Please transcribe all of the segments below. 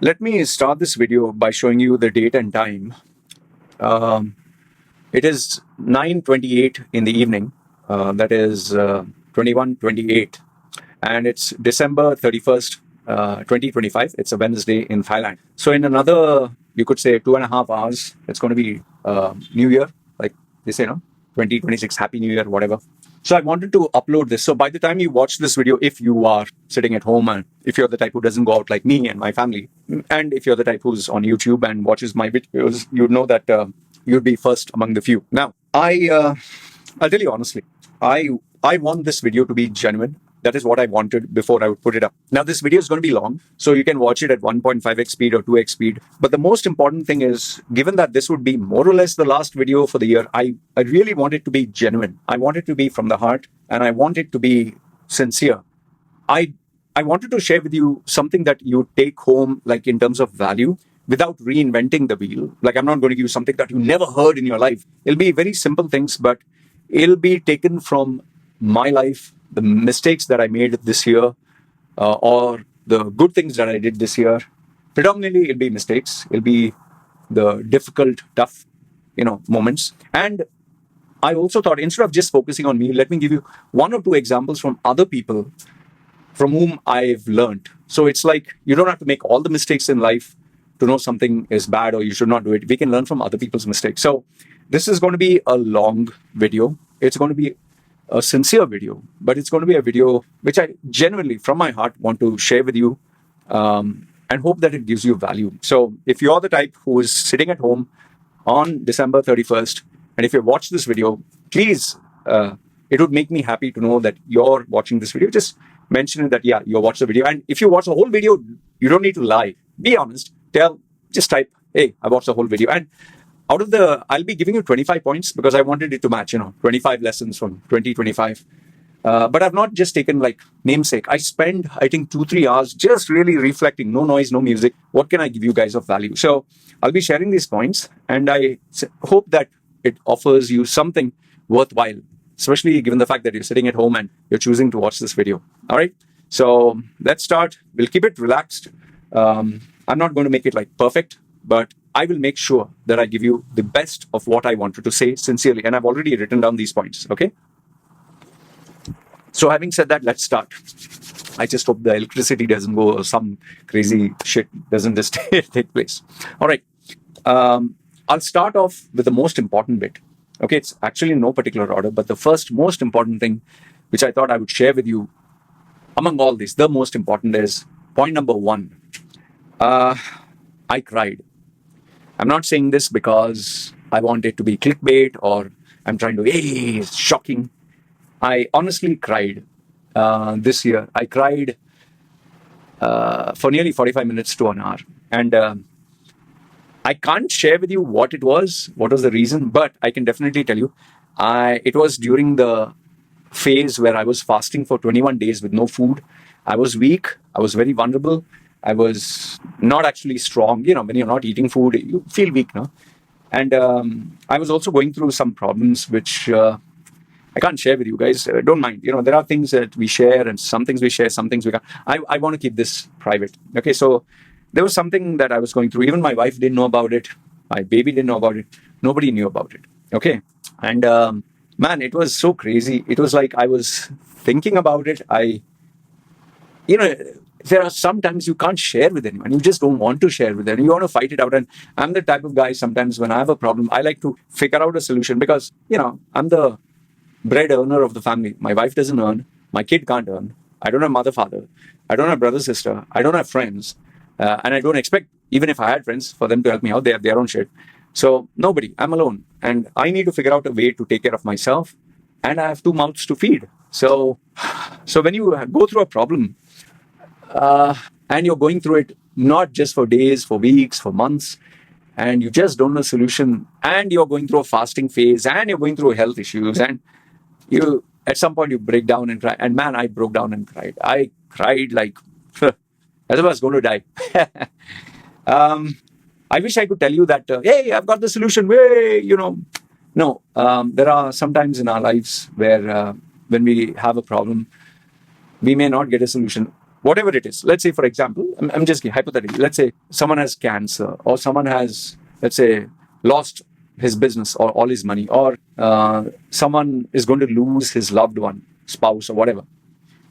Let me start this video by showing you the date and time. It is 9:28 in the evening. That is 21:28, and it's December 31st, 2025. It's a Wednesday in Thailand. So in another, you could say 2.5 hours, it's going to be New Year, like they say, no, 2026, Happy New Year, whatever. So I wanted to upload this. So by the time you watch this video, if you are sitting at home and if you're the type who doesn't go out like me and my family, and if you're the type who's on YouTube and watches my videos, you'd know that you'd be first among the few. Now, I'll tell you honestly, I want this video to be genuine. That is what I wanted before I would put it up. Now, this video is going to be long, so you can watch it at 1.5x speed or 2x speed. But the most important thing is, given that this would be more or less the last video for the year, I really want it to be genuine. I want it to be from the heart, and I want it to be sincere. I wanted to share with you something that you take home, like in terms of value, without reinventing the wheel. Like, I'm not going to give you something that you never heard in your life. It'll be very simple things, but it'll be taken from my life, the mistakes that I made this year, or the good things that I did this year. Predominantly, it'll be mistakes. It'll be the difficult, tough, moments. And I also thought, instead of just focusing on me, let me give you one or two examples from other people from whom I've learned. So it's like, you don't have to make all the mistakes in life to know something is bad or you should not do it. We can learn from other people's mistakes. So this is going to be a long video. It's going to be a sincere video, but it's going to be a video which I genuinely, from my heart, want to share with you, and hope that it gives you value. So if you're the type who is sitting at home on December 31st, and if you watch this video, please, it would make me happy to know that you're watching this video. Just mention it that, yeah, you watched the video. And if you watch the whole video, you don't need to lie. Be honest. Just type, hey, I watched the whole video. And I'll be giving you 25 points because I wanted it to match, 25 lessons from 2025. But I've not just taken like namesake. I spend, I think, 2-3 hours just really reflecting. No noise, no music. What can I give you guys of value? So I'll be sharing these points, and I hope that it offers you something worthwhile, especially given the fact that you're sitting at home and you're choosing to watch this video. All right. So let's start. We'll keep it relaxed. I'm not going to make it like perfect, but I will make sure that I give you the best of what I wanted to say sincerely. And I've already written down these points. Okay. So having said that, let's start. I just hope the electricity doesn't go or some crazy shit doesn't just take place. All right. I'll start off with the most important bit. Okay. It's actually in no particular order, but the first most important thing, which I thought I would share with you among all these, the most important is point number 1. I cried. I'm not saying this because I want it to be clickbait or I'm trying to, hey, it's shocking. I honestly cried this year. I cried for nearly 45 minutes to an hour. And I can't share with you what was the reason, but I can definitely tell you it was during the phase where I was fasting for 21 days with no food. I was weak. I was very vulnerable. I was not actually strong. When you're not eating food, you feel weak, no? And I was also going through some problems which I can't share with you guys. Don't mind. There are things that we share and some things we share, some things we can't. I want to keep this private. Okay, so there was something that I was going through. Even my wife didn't know about it. My baby didn't know about it. Nobody knew about it. Okay. And man, it was so crazy. It was like I was thinking about it. There are sometimes you can't share with anyone. You just don't want to share with anyone. You want to fight it out. And I'm the type of guy, sometimes when I have a problem, I like to figure out a solution because, I'm the bread earner of the family. My wife doesn't earn. My kid can't earn. I don't have mother, father. I don't have brother, sister. I don't have friends. And I don't expect, even if I had friends, for them to help me out. They have their own shit. So nobody. I'm alone. And I need to figure out a way to take care of myself. And I have 2 mouths to feed. So when you go through a problem, and you're going through it not just for days, for weeks, for months, and you just don't know a solution, and you're going through a fasting phase, and you're going through health issues, and you at some point you break down and cry. And man, I broke down and cried. I cried like as if I was going to die. I wish I could tell you that, hey, I've got the solution. Way, No, there are sometimes in our lives where when we have a problem, we may not get a solution. whatever it is. Let's say, for example, I'm just hypothetically, let's say someone has cancer, or someone has, let's say, lost his business or all his money, or someone is going to lose his loved one, spouse, or whatever.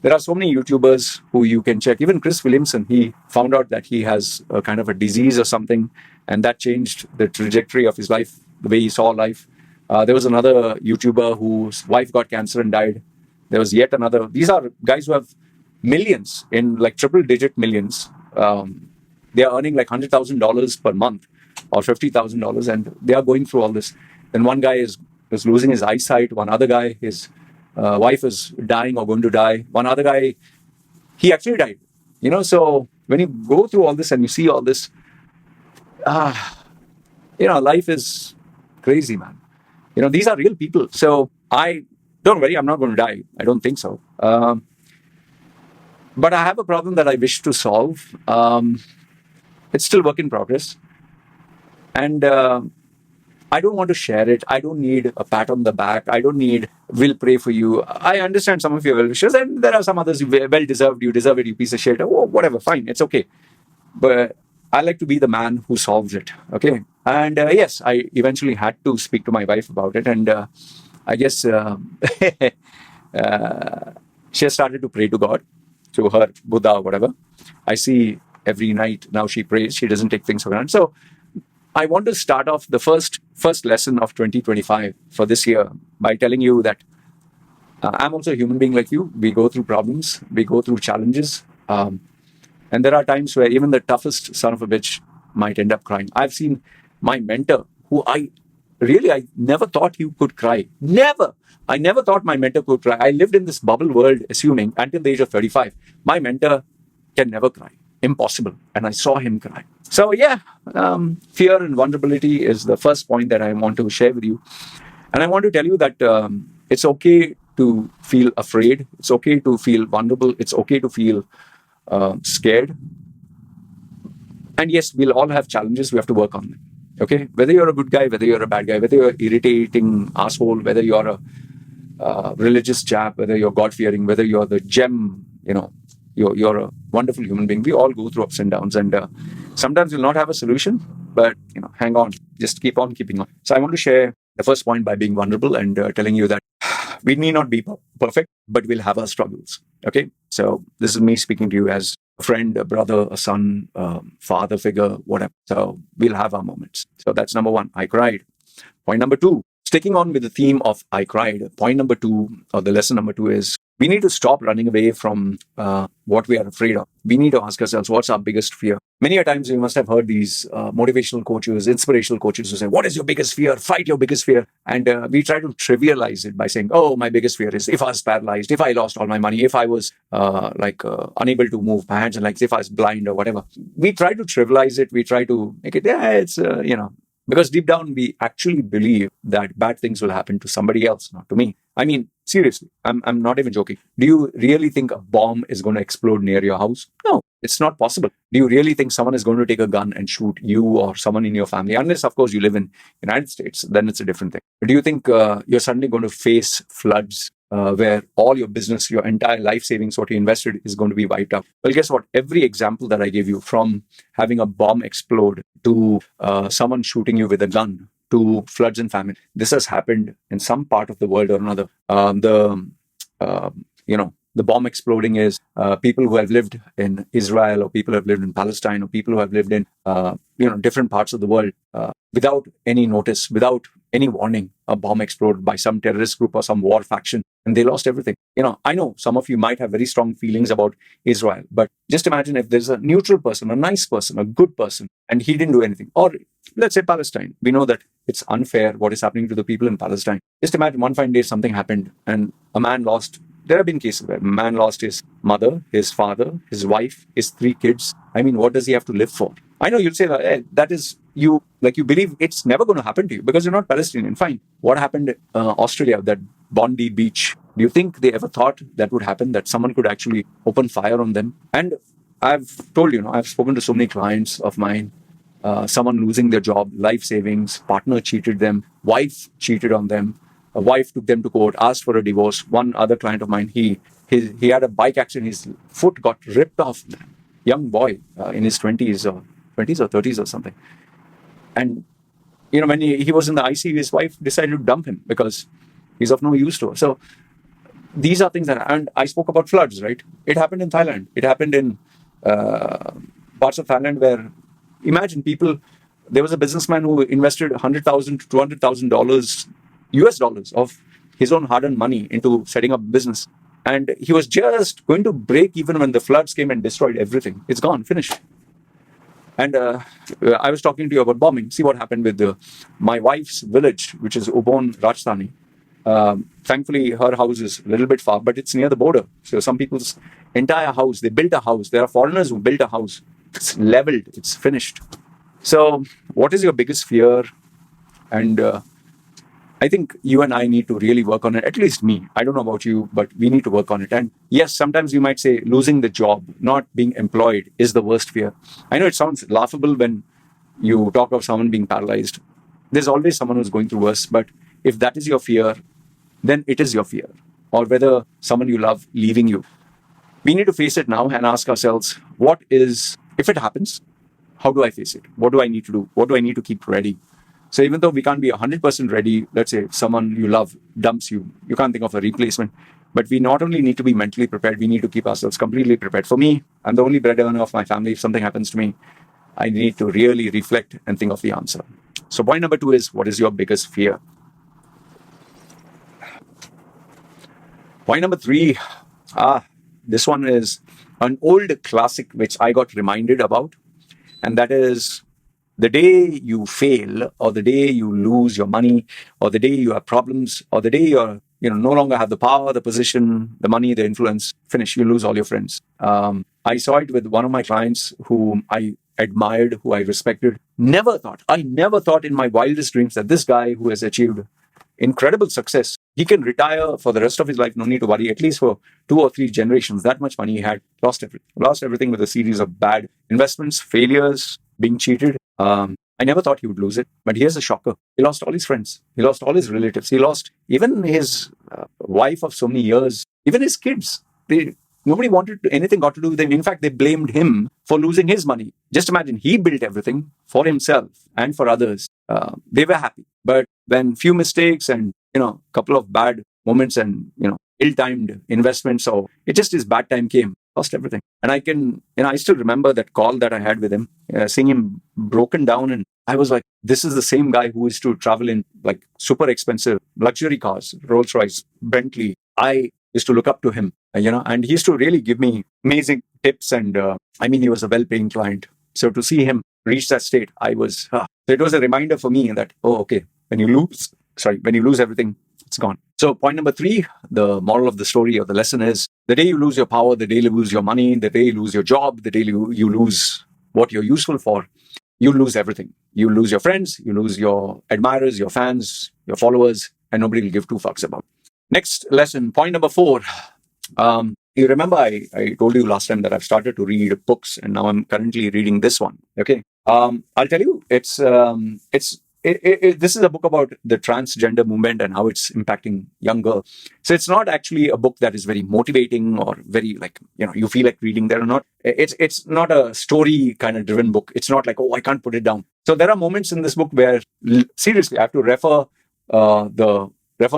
There are so many YouTubers who you can check. Even Chris Williamson, he found out that he has a kind of a disease or something, and that changed the trajectory of his life, the way he saw life. There was another YouTuber whose wife got cancer and died. There was yet another. These are guys who have millions, in like triple-digit millions. They are earning like $100,000 per month or $50,000, and they are going through all this. Then one guy is losing his eyesight. One other guy, his wife is dying or going to die. One other guy, he actually died. So when you go through all this and you see all this, life is crazy, man. These are real people. So don't worry, I'm not going to die. I don't think so. But I have a problem that I wish to solve. It's still work in progress. And I don't want to share it. I don't need a pat on the back. I don't need, we'll pray for you. I understand some of your well wishes, and there are some others, well deserved, you deserve it, you piece of shit. Oh, whatever, fine, it's okay. But I like to be the man who solves it, okay? And yes, I eventually had to speak to my wife about it, and I guess she has started to pray to God, to her Buddha or whatever. I see every night now she prays. She doesn't take things for granted. So I want to start off the first lesson of 2025 for this year by telling you that I'm also a human being like you. We go through problems. We go through challenges. And there are times where even the toughest son of a bitch might end up crying. I've seen my mentor, who I never thought he could cry. Never. I never thought my mentor could cry. I lived in this bubble world, assuming until the age of 35, my mentor can never cry. Impossible. And I saw him cry. So yeah, fear and vulnerability is the first point that I want to share with you. And I want to tell you that it's okay to feel afraid. It's okay to feel vulnerable. It's okay to feel scared. And yes, we'll all have challenges. We have to work on them. Okay? Whether you're a good guy, whether you're a bad guy, whether you're an irritating asshole, whether you're a religious chap, whether you're God-fearing, whether you're the gem, you're a wonderful human being. We all go through ups and downs, and sometimes we'll not have a solution, but hang on, just keep on keeping on. So I want to share the first point by being vulnerable and telling you that we need not be perfect, but we'll have our struggles. Okay, so this is me speaking to you as a friend, a brother, a son, father figure, whatever. So we'll have our moments. So that's number one. I cried. Point number two, sticking on with the theme of I cried. Point number two, or the lesson number two, is we need to stop running away from what we are afraid of. We need to ask ourselves, what's our biggest fear? Many a times you must have heard these motivational coaches, inspirational coaches who say, what is your biggest fear? Fight your biggest fear. And we try to trivialize it by saying, oh, my biggest fear is if I was paralyzed, if I lost all my money, if I was unable to move my hands, and if I was blind or whatever. We try to trivialize it. We try to make it, it's, because deep down we actually believe that bad things will happen to somebody else, not to me. I mean, seriously, I'm not even joking. Do you really think a bomb is going to explode near your house? No, it's not possible. Do you really think someone is going to take a gun and shoot you or someone in your family? Unless, of course, you live in United States, then it's a different thing. But do you think you're suddenly going to face floods where all your business, your entire life savings, what you invested is going to be wiped out? Well, guess what? Every example that I gave you, from having a bomb explode to someone shooting you with a gun, to floods and famine, this has happened in some part of the world or another. The bomb exploding is people who have lived in Israel, or people who have lived in Palestine, or people who have lived in different parts of the world without any notice, without any warning. A bomb exploded by some terrorist group or some war faction, and they lost everything. I know some of you might have very strong feelings about Israel, but just imagine if there's a neutral person, a nice person, a good person, and he didn't do anything. Or let's say Palestine. We know that it's unfair what is happening to the people in Palestine. Just imagine one fine day something happened and a man lost. There have been cases where a man lost his mother, his father, his wife, his 3 kids. I mean, what does he have to live for? I know you'll say that is you believe it's never going to happen to you because you're not Palestinian. Fine. What happened in Australia, that Bondi Beach? Do you think they ever thought that would happen, that someone could actually open fire on them? And I've told you, I've spoken to so many clients of mine, someone losing their job, life savings, partner cheated them, wife cheated on them. A wife took them to court, asked for a divorce. One other client of mine, he he had a bike accident. His foot got ripped off. Young boy in his 20s or 30s or something. And when he was in the ICU, his wife decided to dump him because he's of no use to her. So these are things and I spoke about floods, right? It happened in Thailand. It happened in parts of Thailand where, imagine there was a businessman who invested $100,000 to $200,000 US dollars of his own hard-earned money into setting up business. And he was just going to break even when the floods came and destroyed everything. It's gone, finished. And I was talking to you about bombing. See what happened with my wife's village, which is Ubon, Rajasthani. Thankfully, her house is a little bit far, but it's near the border. So some people's entire house, they built a house. There are foreigners who built a house. It's leveled. It's finished. So what is your biggest fear? And I think you and I need to really work on it. At least me. I don't know about you, but we need to work on it. And yes, sometimes you might say losing the job, not being employed is the worst fear. I know it sounds laughable when you talk of someone being paralyzed. There's always someone who's going through worse. But if that is your fear, then it is your fear. Or whether someone you love leaving you. We need to face it now and ask ourselves, if it happens, how do I face it? What do I need to do? What do I need to keep ready? So even though we can't be 100% ready, let's say someone you love dumps you, you can't think of a replacement. But we not only need to be mentally prepared, we need to keep ourselves completely prepared. For me, I'm the only breadwinner of my family. If something happens to me, I need to really reflect and think of the answer. So point number 2 is, what is your biggest fear? Point number 3, this one is an old classic which I got reminded about. And that is, the day you fail, or the day you lose your money, or the day you have problems, or the day you're no longer have the power, the position, the money, the influence, finish, you lose all your friends. I saw it with one of my clients whom I admired, who I respected. I never thought in my wildest dreams that this guy who has achieved incredible success, he can retire for the rest of his life, no need to worry, at least for 2 or 3 generations. That much money he had, lost everything with a series of bad investments, failures, being cheated. I never thought he would lose it. But here's a shocker. He lost all his friends. He lost all his relatives. He lost even his wife of so many years, even his kids. Nobody wanted anything got to do with him. In fact, they blamed him for losing his money. Just imagine, he built everything for himself and for others. They were happy. But when few mistakes and, couple of bad moments and, ill-timed investments, or it just his bad time came, lost everything. And I still remember that call that I had with him, seeing him broken down. And I was like, this is the same guy who used to travel in like super expensive luxury cars, Rolls Royce, Bentley. I used to look up to him, and he used to really give me amazing tips. And he was a well-paying client. So to see him reach that state, so it was a reminder for me that, when you lose everything, it's gone. So point number 3, the moral of the story or the lesson is, the day you lose your power, the day you lose your money, the day you lose your job, the day you lose what you're useful for, you lose everything. You lose your friends, you lose your admirers, your fans, your followers, and nobody will give 2 fucks about it. Next lesson, point number 4. You remember I told you last time that I've started to read books, and now I'm currently reading this one. Okay. I'll tell you, this is a book about the transgender movement and how it's impacting young girls. So it's not actually a book that is very motivating or very you feel like reading there or not. It's not a story kind of driven book. It's not like, I can't put it down. So there are moments in this book where seriously I have to refer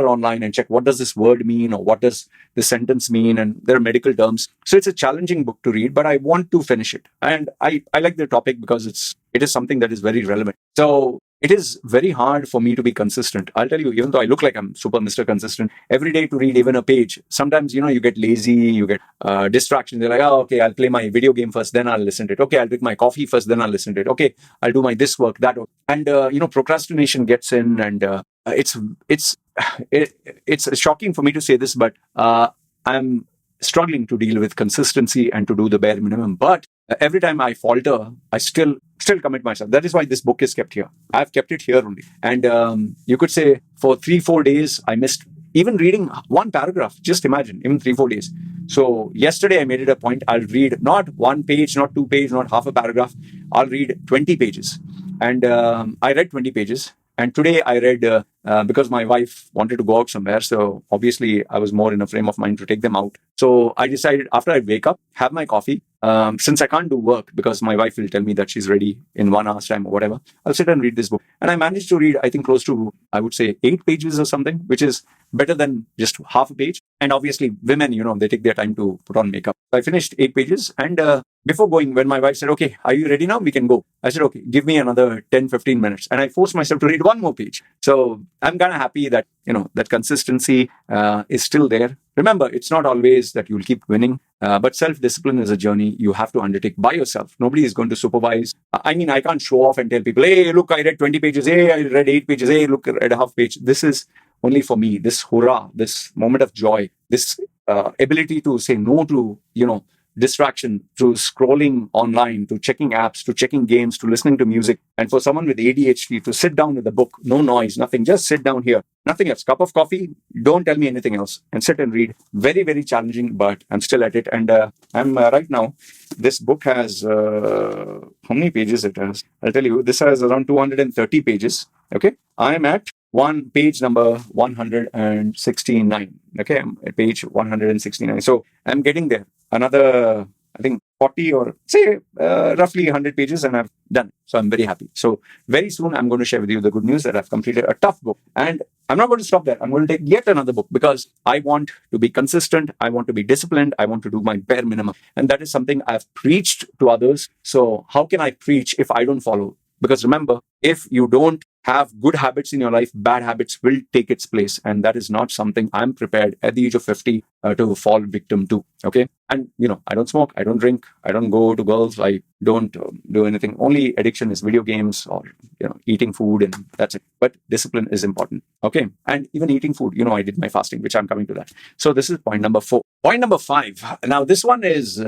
online and check, what does this word mean, or what does this sentence mean? And there are medical terms. So it's a challenging book to read, but I want to finish it. And I like the topic because it is something that is very relevant. So it is very hard for me to be consistent. I'll tell you, even though I look like I'm super Mr. Consistent, every day to read even a page, sometimes, you get lazy, you get distractions. They're like, okay, I'll play my video game first, then I'll listen to it. Okay, I'll drink my coffee first, then I'll listen to it. Okay, I'll do my this work, that work. And, procrastination gets in, and it's shocking for me to say this, but I'm struggling to deal with consistency and to do the bare minimum. But every time I falter, I still commit myself. That is why this book is kept here. I've kept it here only. And you could say for 3-4 days, I missed even reading one paragraph. Just imagine, even 3-4 days. So yesterday I made it a point. I'll read not 1 page, not 2 pages, not half a paragraph. I'll read 20 pages. And I read 20 pages. And today I read, because my wife wanted to go out somewhere. So obviously I was more in a frame of mind to take them out. So I decided after I wake up, have my coffee. Since I can't do work because my wife will tell me that she's ready in 1 hour's time or whatever, I'll sit and read this book. And I managed to read, I think, close to, I would say, 8 pages or something, which is better than just half a page. And obviously, women, they take their time to put on makeup. So I finished 8 pages. And before going, when my wife said, okay, are you ready now? We can go. I said, okay, give me another 10, 15 minutes. And I forced myself to read one more page. So I'm kind of happy that, that consistency is still there. Remember, it's not always that you'll keep winning, but self-discipline is a journey you have to undertake by yourself. Nobody is going to supervise. I mean, I can't show off and tell people, hey, look, I read 20 pages. Hey, I read 8 pages. Hey, look, I read a half page. This is only for me. This hurrah, this moment of joy, this ability to say no to, distraction, to scrolling online, to checking apps, to checking games, to listening to music. And for someone with ADHD to sit down with a book, no noise, nothing, just sit down here, nothing else, cup of coffee, don't tell me anything else, and sit and read. Very, very challenging, but I'm still at it. And I'm right now, this book has, how many pages it has? I'll tell you, this has around 230 pages. Okay. I'm at page number 169. Okay. I'm at page 169. So I'm getting there. Another, I think, 40 or say roughly 100 pages, and I've done. So I'm very happy. So very soon I'm going to share with you the good news that I've completed a tough book. And I'm not going to stop there. I'm going to take yet another book because I want to be consistent. I want to be disciplined. I want to do my bare minimum. And that is something I've preached to others. So how can I preach if I don't follow? Because remember, if you don't have good habits in your life, bad habits will take its place. And that is not something I'm prepared at the age of 50 to fall victim to. Okay. And, I don't smoke. I don't drink. I don't go to girls. I don't do anything. Only addiction is video games or, eating food, and that's it. But discipline is important. Okay. And even eating food, I did my fasting, which I'm coming to that. So this is point number 4. Point number 5. Now, this one is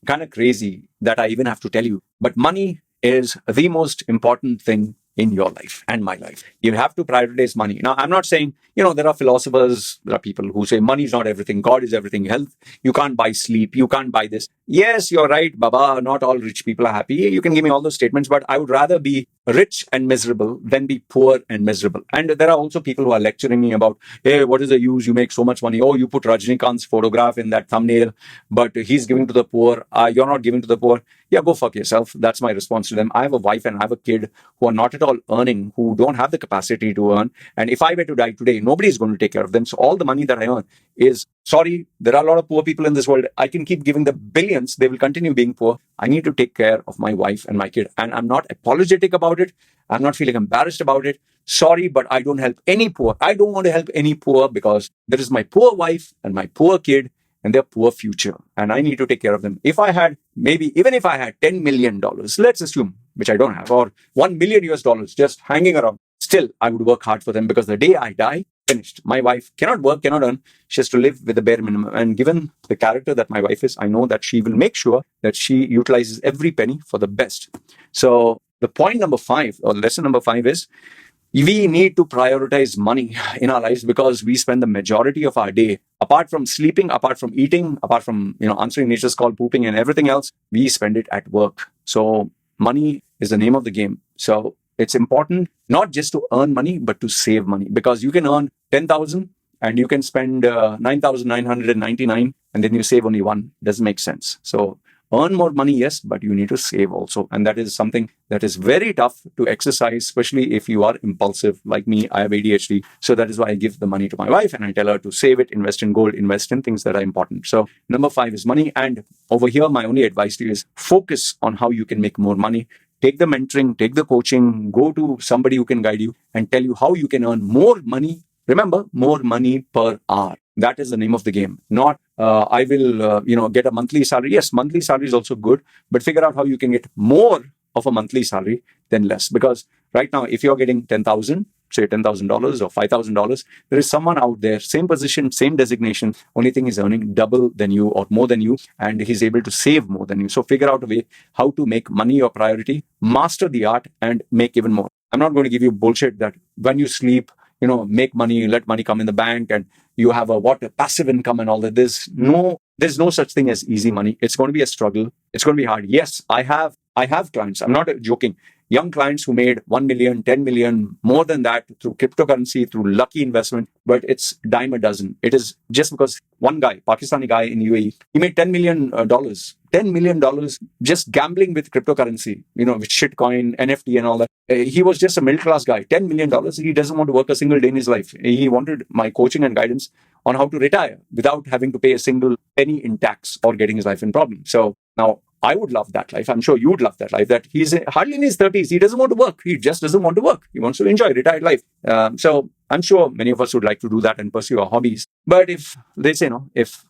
kind of crazy that I even have to tell you, but money is the most important thing in your life and my life. You have to prioritize money. Now, I'm not saying, there are philosophers, there are people who say money is not everything, God is everything, health, you can't buy sleep, you can't buy this. Yes, you're right, Baba, not all rich people are happy. You can give me all those statements, but I would rather be rich and miserable than be poor and miserable. And there are also people who are lecturing me about, hey, what is the use? You make so much money. Oh, you put Rajnikant's photograph in that thumbnail, but he's giving to the poor. You're not giving to the poor. Yeah, go fuck yourself. That's my response to them. I have a wife and I have a kid who are not at all earning, who don't have the capacity to earn. And if I were to die today, nobody is going to take care of them. So all the money that I earn is, sorry, there are a lot of poor people in this world. I can keep giving the billions. They will continue being poor. I need to take care of my wife and my kid. And I'm not apologetic about it. I'm not feeling embarrassed about it. Sorry, but I don't help any poor. I don't want to help any poor because there is my poor wife and my poor kid and their poor future. And I need to take care of them. If I had, even if I had $10 million, let's assume, which I don't have, or $1 million US just hanging around, still I would work hard for them because the day I die, finished. My wife cannot work, cannot earn. She has to live with the bare minimum. And given the character that my wife is, I know that she will make sure that she utilizes every penny for the best. So the point number 5 or lesson number 5 is, we need to prioritize money in our lives because we spend the majority of our day, apart from sleeping, apart from eating, apart from, answering nature's call, pooping and everything else, we spend it at work. So money is the name of the game. So it's important not just to earn money, but to save money, because you can earn 10,000 and you can spend 9,999 and then you save only 1. Doesn't make sense. So earn more money, yes, but you need to save also. And that is something that is very tough to exercise, especially if you are impulsive like me. I have ADHD. So that is why I give the money to my wife and I tell her to save it, invest in gold, invest in things that are important. So number 5 is money. And over here, my only advice to you is focus on how you can make more money. Take the mentoring, take the coaching, go to somebody who can guide you and tell you how you can earn more money. Remember, more money per hour. That is the name of the game. Not, I will, get a monthly salary. Yes, monthly salary is also good, but figure out how you can get more of a monthly salary than less. Because right now, if you're getting 10,000, say $10,000 or $5,000, there is someone out there, same position, same designation, only thing is earning double than you or more than you, and he's able to save more than you. So figure out a way how to make money your priority, master the art and make even more. I'm not going to give you bullshit that when you sleep, make money, let money come in the bank and you have a passive income and all that. There's no such thing as easy money. It's going to be a struggle. It's going to be hard. Yes, I have clients. I'm not joking. young clients who made 1 million, 10 million, more than that through cryptocurrency, through lucky investment, but it's dime a dozen. It is just because one guy, Pakistani guy in UAE, he made $10 million. $10 million just gambling with cryptocurrency, with shitcoin, NFT and all that. He was just a middle class guy. $10 million. He doesn't want to work a single day in his life. He wanted my coaching and guidance on how to retire without having to pay a single penny in tax or getting his life in problem. So now I would love that life. I'm sure you would love that life, that he's hardly in his 30s. He doesn't want to work. He just doesn't want to work. He wants to enjoy retired life. So I'm sure many of us would like to do that and pursue our hobbies. But if they say, if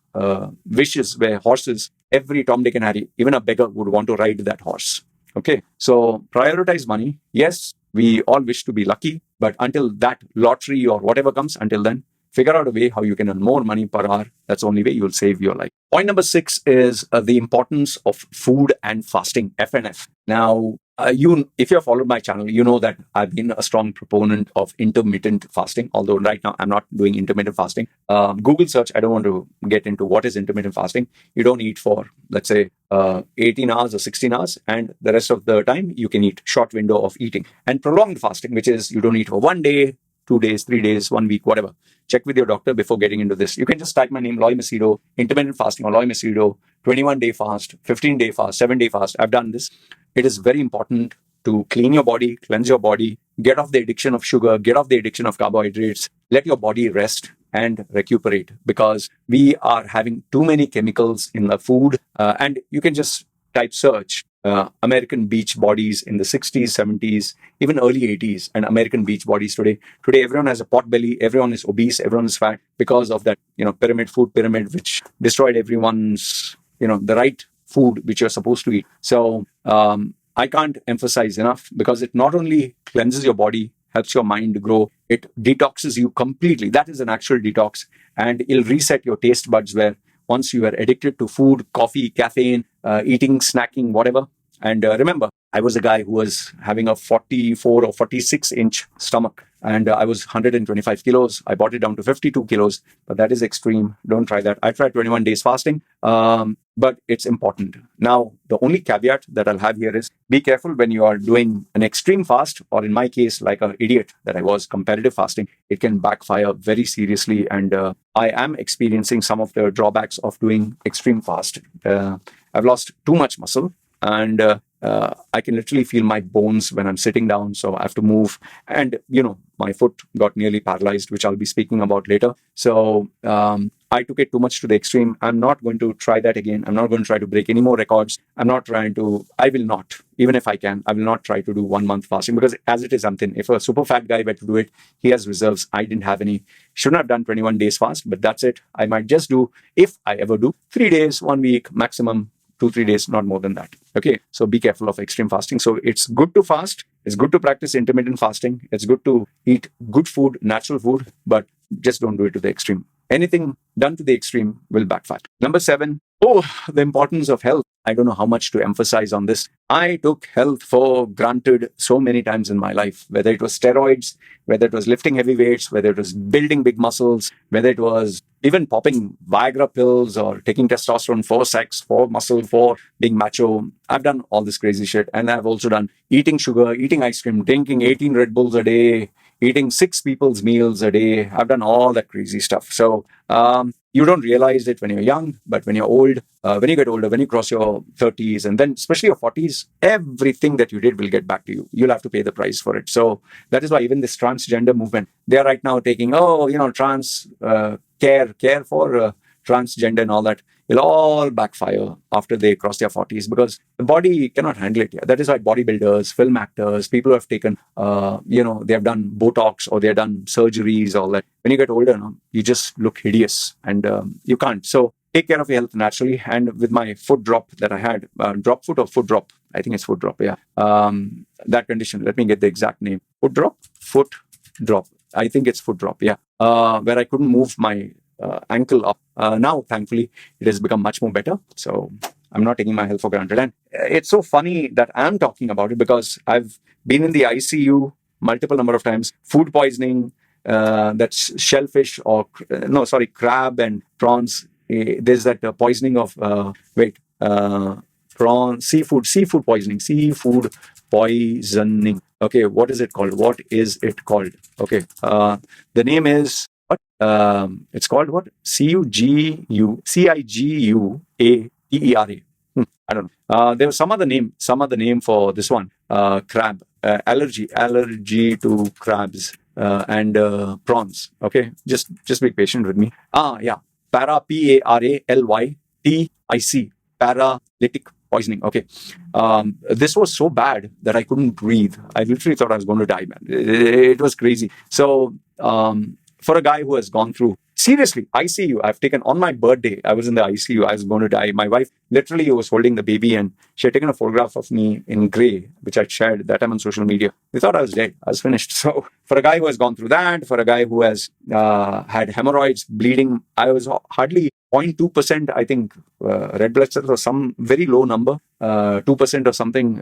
wishes were horses, every Tom, Dick and Harry, even a beggar, would want to ride that horse. Okay, so prioritize money. Yes, we all wish to be lucky, but until that lottery or whatever comes, until then, figure out a way how you can earn more money per hour. That's the only way you'll save your life. Point number 6 is the importance of food and fasting, FNF. Now, if you have followed my channel, you know that I've been a strong proponent of intermittent fasting, although right now I'm not doing intermittent fasting. Google search, I don't want to get into what is intermittent fasting. You don't eat for, let's say, 18 hours or 16 hours, and the rest of the time you can eat short window of eating. And prolonged fasting, which is you don't eat for 1 day, 2 days, 3 days, 1 week, whatever. Check with your doctor before getting into this. You can just type my name, Loy Machedo, intermittent fasting or Loy Machedo, 21-day fast, 15-day fast, 7-day fast. I've done this. It is very important to clean your body, cleanse your body, get off the addiction of sugar, get off the addiction of carbohydrates, let your body rest and recuperate, because we are having too many chemicals in the food. And you can just type search American beach bodies in the 60s, 70s, even early 80s, and American beach bodies today. Today, everyone has a pot belly, everyone is obese, everyone is fat because of that, food pyramid, which destroyed everyone's, the right food which you're supposed to eat. So I can't emphasize enough, because it not only cleanses your body, helps your mind grow, it detoxes you completely. That is an actual detox, and it'll reset your taste buds, where once you are addicted to food, coffee, caffeine, eating, snacking, whatever. And remember, I was a guy who was having a 44 or 46-inch stomach, and I was 125 kilos. I brought it down to 52 kilos, but that is extreme. Don't try that. I tried 21 days fasting, but it's important. Now, the only caveat that I'll have here is be careful when you are doing an extreme fast, or in my case, like an idiot that I was, competitive fasting. It can backfire very seriously, and I am experiencing some of the drawbacks of doing extreme fast. I've lost too much muscle, and I can literally feel my bones when I'm sitting down, so I have to move. And, my foot got nearly paralyzed, which I'll be speaking about later. So I took it too much to the extreme. I'm not going to try that again. I'm not going to try to break any more records. I will not, even if I can, I will not try to do 1 month fasting, because as it is something, if a super fat guy were to do it, he has reserves. I didn't have any. Shouldn't have done 21 days fast, but that's it. I might just do, if I ever do, 3 days, 1 week, maximum 2-3 days, not more than that. Okay, so be careful of extreme fasting. So it's good to fast. It's good to practice intermittent fasting. It's good to eat good food, natural food, but just don't do it to the extreme. Anything done to the extreme will backfire. Number 7, the importance of health. I don't know how much to emphasize on this. I took health for granted so many times in my life, whether it was steroids, whether it was lifting heavy weights, whether it was building big muscles, whether it was even popping Viagra pills or taking testosterone for sex, for muscle, for being macho. I've done all this crazy shit. And I've also done eating sugar, eating ice cream, drinking 18 Red Bulls a day, eating 6 people's meals a day. I've done all that crazy stuff. So you don't realize it when you're young, but when you're old, when you get older, when you cross your 30s, and then especially your 40s, everything that you did will get back to you. You'll have to pay the price for it. So that is why even this transgender movement, they are right now taking, trans care for transgender and all that. It'll all backfire after they cross their 40s, because the body cannot handle it. That is why bodybuilders, film actors, people who have taken, they have done Botox or they have done surgeries, all that. When you get older, you just look hideous, and you can't. So take care of your health naturally. And with my foot drop that I had, drop foot or foot drop, I think it's foot drop, yeah. That condition, let me get the exact name. Foot drop. I think it's foot drop, yeah. Where I couldn't move my ankle up. Now, thankfully, it has become much more better. So I'm not taking my health for granted. And it's so funny that I'm talking about it, because I've been in the ICU multiple number of times. Food poisoning, that's shellfish or, crab and prawns. There's that poisoning of, prawn, seafood poisoning. Okay, what is it called? Okay, the name is what? It's called what? Ciguateera. I don't know. There was some other name for this one. Crab. Allergy to crabs and prawns. Okay, just be patient with me. Yeah, Paralytic paralytic poisoning. Okay, this was so bad that I couldn't breathe. I literally thought I was going to die, man. It was crazy. So for a guy who has gone through, seriously, ICU, I've taken on my birthday, I was in the ICU, I was going to die. My wife literally was holding the baby and she had taken a photograph of me in gray, which I shared that time on social media. They thought I was dead. I was finished. So for a guy who has gone through that, for a guy who has had hemorrhoids, bleeding, I was hardly 0.2%, I think, red blood cells or some very low number, 2% or something.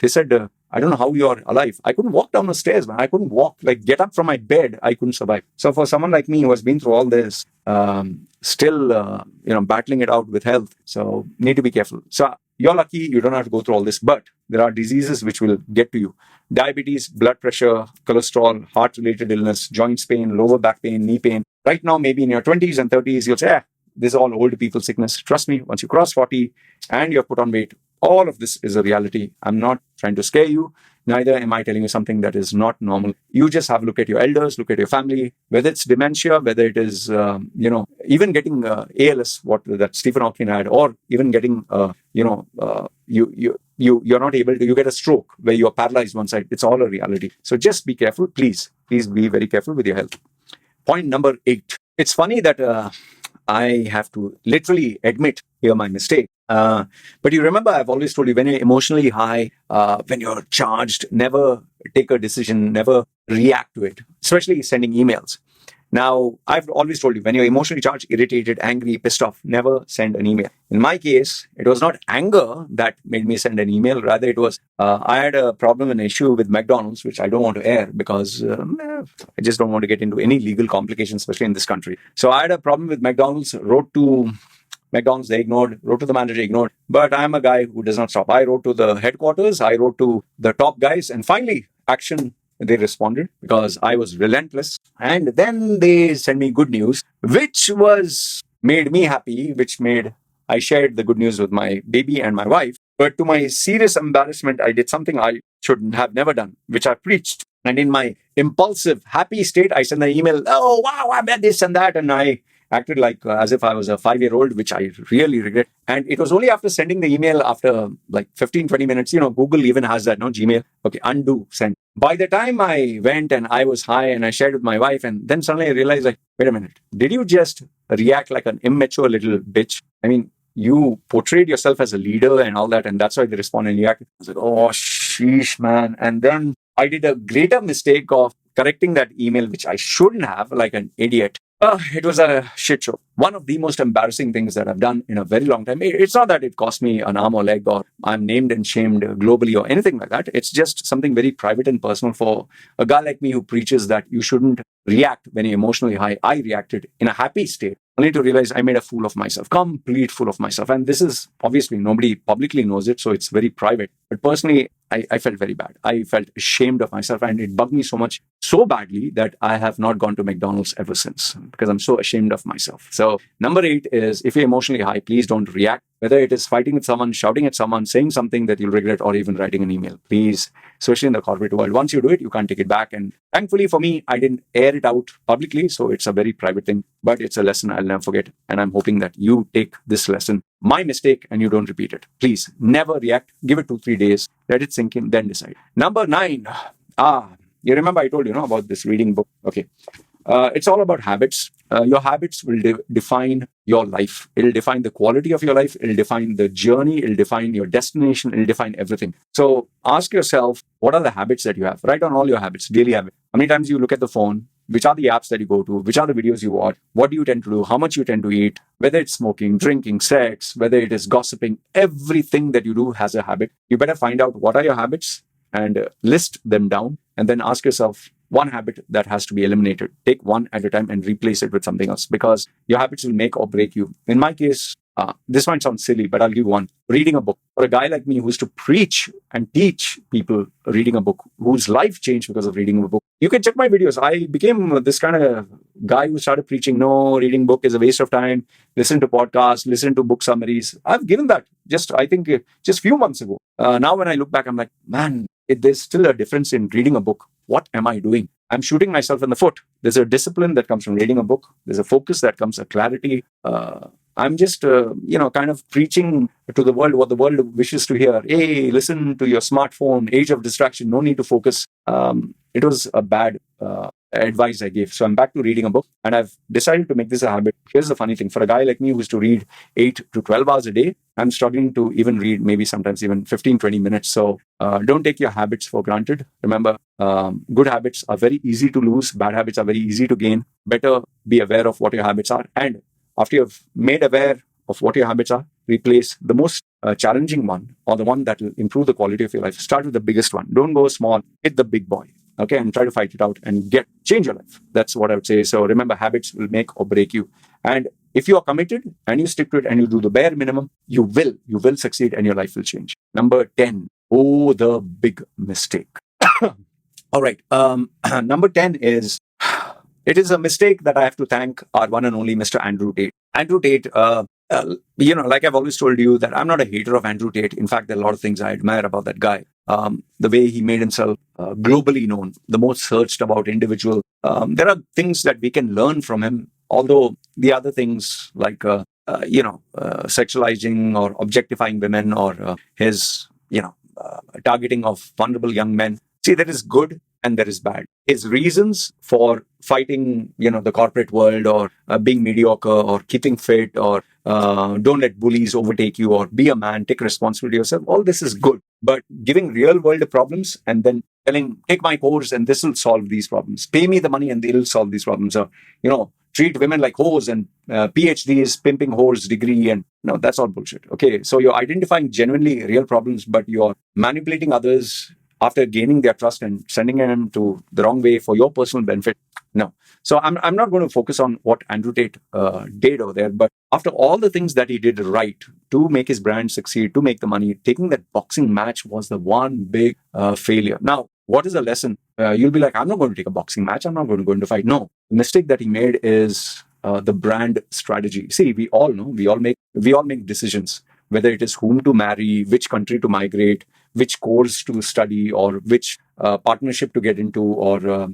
They said, I don't know how you're alive. I couldn't walk down the stairs, man. I couldn't walk, like get up from my bed. I couldn't survive. So for someone like me who has been through all this, still, battling it out with health. So need to be careful. So you're lucky you don't have to go through all this, but there are diseases which will get to you. Diabetes, blood pressure, cholesterol, heart-related illness, joints pain, lower back pain, knee pain. Right now, maybe in your 20s and 30s, you'll say, this is all old people sickness. Trust me, once you cross 40 and you're put on weight, all of this is a reality. I'm not trying to scare you. Neither am I telling you something that is not normal. You just have a look at your elders, look at your family, whether it's dementia, whether it is, even getting ALS, what that Stephen Hawking had, or even getting, you're not able to, you get a stroke where you're paralyzed one side. It's all a reality. So just be careful. Please be very careful with your health. Point number 8. It's funny that I have to literally admit here my mistake. But you remember, I've always told you, when you're emotionally high, when you're charged, never take a decision, never react to it, especially sending emails. Now, I've always told you, when you're emotionally charged, irritated, angry, pissed off, never send an email. In my case, it was not anger that made me send an email. Rather, it was, I had a problem, an issue with McDonald's, which I don't want to air because I just don't want to get into any legal complications, especially in this country. So I had a problem with McDonald's, wrote to McDonald's, they ignored, wrote to the manager, ignored. But I'm a guy who does not stop. I wrote to the headquarters, I wrote to the top guys, and finally, action, they responded because I was relentless. And then they sent me good news, which made me happy, I shared the good news with my baby and my wife. But to my serious embarrassment, I did something I should have never done, which I preached. And in my impulsive, happy state, I sent an email, oh, wow, I bet this and that. And I acted like as if I was a 5-year-old, which I really regret. And it was only after sending the email, after like 15, 20 minutes, Google even has that, no, Gmail. Okay, undo, send. By the time I went and I was high and I shared with my wife, and then suddenly I realized, like, wait a minute, did you just react like an immature little bitch? I mean, you portrayed yourself as a leader and all that, and that's why they responded and reacted. I was like, oh, sheesh, man. And then I did a greater mistake of correcting that email, which I shouldn't have, like an idiot. It was a shit show. One of the most embarrassing things that I've done in a very long time. It's not that it cost me an arm or leg or I'm named and shamed globally or anything like that. It's just something very private and personal for a guy like me who preaches that you shouldn't react when you're emotionally high. I reacted in a happy state, only to realize I made a fool of myself, complete fool of myself. And this is obviously nobody publicly knows it, so it's very private. But personally, I felt very bad. I felt ashamed of myself, and it bugged me so much, so badly, that I have not gone to McDonald's ever since because I'm so ashamed of myself. So number 8 is, if you're emotionally high, please don't react. Whether it is fighting with someone, shouting at someone, saying something that you'll regret, or even writing an email. Please, especially in the corporate world, once you do it, you can't take it back. And thankfully for me, I didn't air it out publicly, so it's a very private thing. But it's a lesson I'll never forget. And I'm hoping that you take this lesson, my mistake, and you don't repeat it. Please, never react. Give it 2-3 days. Let it sink in, then decide. Number 9. You remember I told you, about this reading book. Okay. It's all about habits. Your habits will define your life. It'll define the quality of your life. It'll define the journey. It'll define your destination. It'll define everything. So ask yourself, what are the habits that you have? Write down all your habits, daily habits. How many times you look at the phone? Which are the apps that you go to? Which are the videos you watch? What do you tend to do? How much you tend to eat? Whether it's smoking, drinking, sex, whether it is gossiping, everything that you do has a habit. You better find out what are your habits and list them down, and then ask yourself, one habit that has to be eliminated. Take one at a time and replace it with something else, because your habits will make or break you. In my case, This might sound silly, but I'll give one. Reading a book. For a guy like me who used to preach and teach people reading a book, whose life changed because of reading a book. You can check my videos. I became this kind of guy who started preaching, no, reading book is a waste of time. Listen to podcasts, listen to book summaries. I've given that I think, just few months ago. Now when I look back, I'm like, man, there's still a difference in reading a book. What am I doing? I'm shooting myself in the foot. There's a discipline that comes from reading a book. There's a focus that comes, a clarity. I'm just, kind of preaching to the world what the world wishes to hear. Hey, listen to your smartphone, age of distraction, no need to focus. It was a bad advice I gave. So I'm back to reading a book, and I've decided to make this a habit. Here's the funny thing. For a guy like me who used to read 8 to 12 hours a day, I'm struggling to even read maybe sometimes even 15, 20 minutes. So don't take your habits for granted. Remember, good habits are very easy to lose. Bad habits are very easy to gain. Better be aware of what your habits are. And after you've made aware of what your habits are, replace the most challenging one or the one that will improve the quality of your life. Start with the biggest one. Don't go small. Hit the big boy. Okay, and try to fight it out and change your life. That's what I would say. So remember, habits will make or break you. And if you are committed and you stick to it and you do the bare minimum, you will succeed and your life will change. Number 10. Oh, the big mistake. All right. Number 10 is, it is a mistake that I have to thank our one and only Mr. Andrew Tate. Andrew Tate, like I've always told you that I'm not a hater of Andrew Tate. In fact, there are a lot of things I admire about that guy. The way he made himself globally known, the most searched about individual. There are things that we can learn from him, although the other things like, sexualizing or objectifying women or his, targeting of vulnerable young men. See, there is good and there is bad. His reasons for fighting, the corporate world or being mediocre or keeping fit or don't let bullies overtake you or be a man, take responsibility yourself. All this is good. But giving real world problems and then telling, take my course and this will solve these problems. Pay me the money and they'll solve these problems. Or, treat women like whores and PhDs, pimping whores degree. And no, that's all bullshit. Okay. So you're identifying genuinely real problems, but you're manipulating others after gaining their trust and sending them to the wrong way for your personal benefit. No. So I'm not going to focus on what Andrew Tate did over there, but after all the things that he did right to make his brand succeed, to make the money, taking that boxing match was the one big failure. Now, what is the lesson? You'll be like, I'm not going to take a boxing match. I'm not going to go into fight. No. The mistake that he made is the brand strategy. See, we all know, we all make decisions, whether it is whom to marry, which country to migrate, which course to study, or which partnership to get into, or,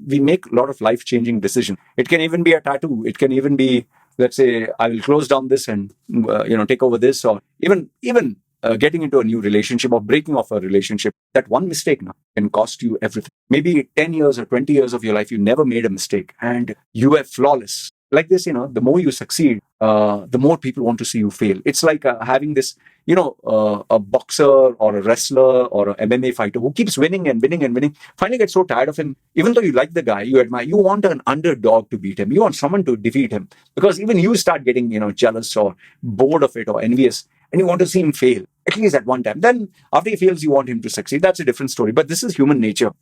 we make a lot of life-changing decisions. It can even be a tattoo. It can even be, let's say, I will close down this and, take over this, or even getting into a new relationship or breaking off a relationship. That one mistake now can cost you everything. Maybe 10 years or 20 years of your life, you never made a mistake and you were flawless. Like this, the more you succeed, the more people want to see you fail. It's like having this, a boxer or a wrestler or an MMA fighter who keeps winning and winning and winning. Finally gets so tired of him. Even though you like the guy, you admire, you want an underdog to beat him. You want someone to defeat him. Because even you start getting, jealous or bored of it or envious. And you want to see him fail, at least at one time. Then after he fails, you want him to succeed. That's a different story. But this is human nature.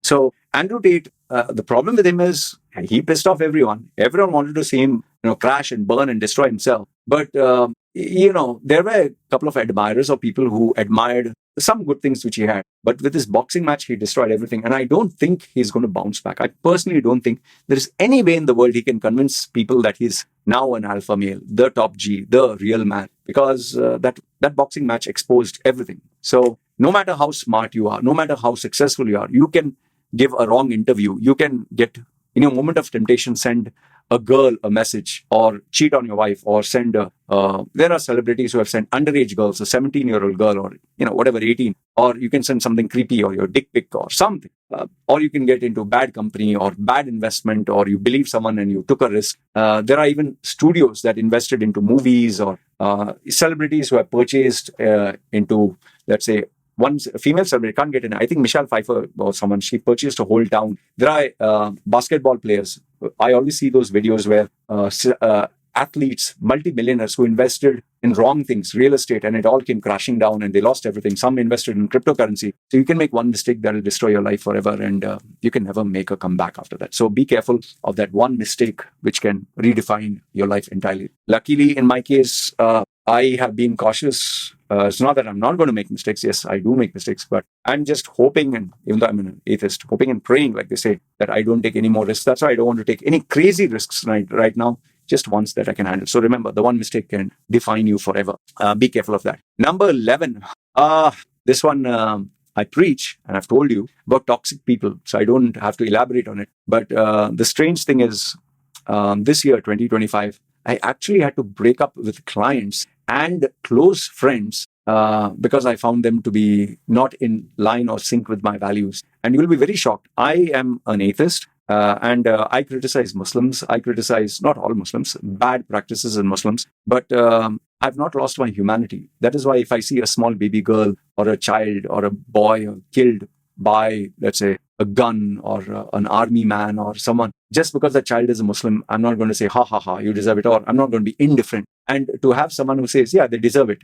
So Andrew Tate, the problem with him is he pissed off everyone. Everyone wanted to see him, crash and burn and destroy himself. But, there were a couple of admirers or people who admired some good things which he had. But with this boxing match, he destroyed everything. And I don't think he's going to bounce back. I personally don't think there is any way in the world he can convince people that he's now an alpha male, the top G, the real man. Because that boxing match exposed everything. So no matter how smart you are, no matter how successful you are, you can give a wrong interview. You can get, in a moment of temptation, send a girl a message or cheat on your wife or send there are celebrities who have sent underage girls, a 17-year-old girl or, whatever, 18, or you can send something creepy or your dick pic or something. Or you can get into bad company or bad investment, or you believe someone and you took a risk. There are even studios that invested into movies or celebrities who have purchased into, let's say, one female celebrity, can't get in. I think Michelle Pfeiffer or someone, she purchased a whole town. There are basketball players. I always see those videos where athletes, multimillionaires who invested in wrong things, real estate, and it all came crashing down and they lost everything. Some invested in cryptocurrency. So you can make one mistake that will destroy your life forever, and you can never make a comeback after that. So be careful of that one mistake which can redefine your life entirely. Luckily, in my case, I have been cautious. It's not that I'm not going to make mistakes. Yes, I do make mistakes, but I'm just hoping, and even though I'm an atheist, hoping and praying, like they say, that I don't take any more risks. That's why I don't want to take any crazy risks right now, just ones that I can handle. So remember, the one mistake can define you forever. Be careful of that. Number 11. This one I preach, and I've told you about toxic people, so I don't have to elaborate on it. But the strange thing is, this year, 2025, I actually had to break up with clients and close friends because I found them to be not in line or sync with my values. And you'll be very shocked. I am an atheist. And I criticize Muslims. I criticize not all Muslims, bad practices in Muslims, but I've not lost my humanity. That is why if I see a small baby girl or a child or a boy killed by, let's say, a gun or an army man or someone, just because the child is a Muslim, I'm not going to say, ha, ha, ha, you deserve it, or I'm not going to be indifferent. And to have someone who says, yeah, they deserve it,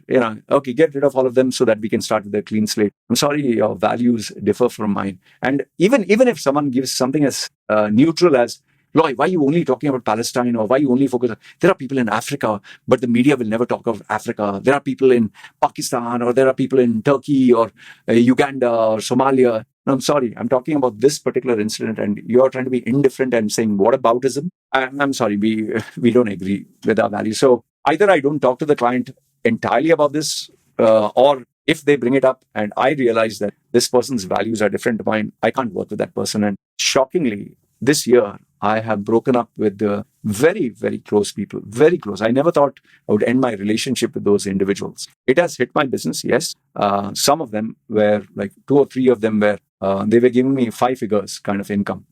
okay, get rid of all of them so that we can start with a clean slate. I'm sorry, your values differ from mine. And even if someone gives something as neutral as, Loy, why are you only talking about Palestine, or why you only focus on... There are people in Africa, but the media will never talk of Africa. There are people in Pakistan, or there are people in Turkey, or Uganda, or Somalia. No, I'm sorry. I'm talking about this particular incident, and you're trying to be indifferent and saying, what aboutism? I'm sorry. We don't agree with our values. So either I don't talk to the client entirely about this, or if they bring it up and I realize that this person's values are different to mine, I can't work with that person. And shockingly, this year, I have broken up with very, very close people, very close. I never thought I would end my relationship with those individuals. It has hit my business, yes. Some of them were, like 2 or 3 of them were, they were giving me 5 figures kind of income.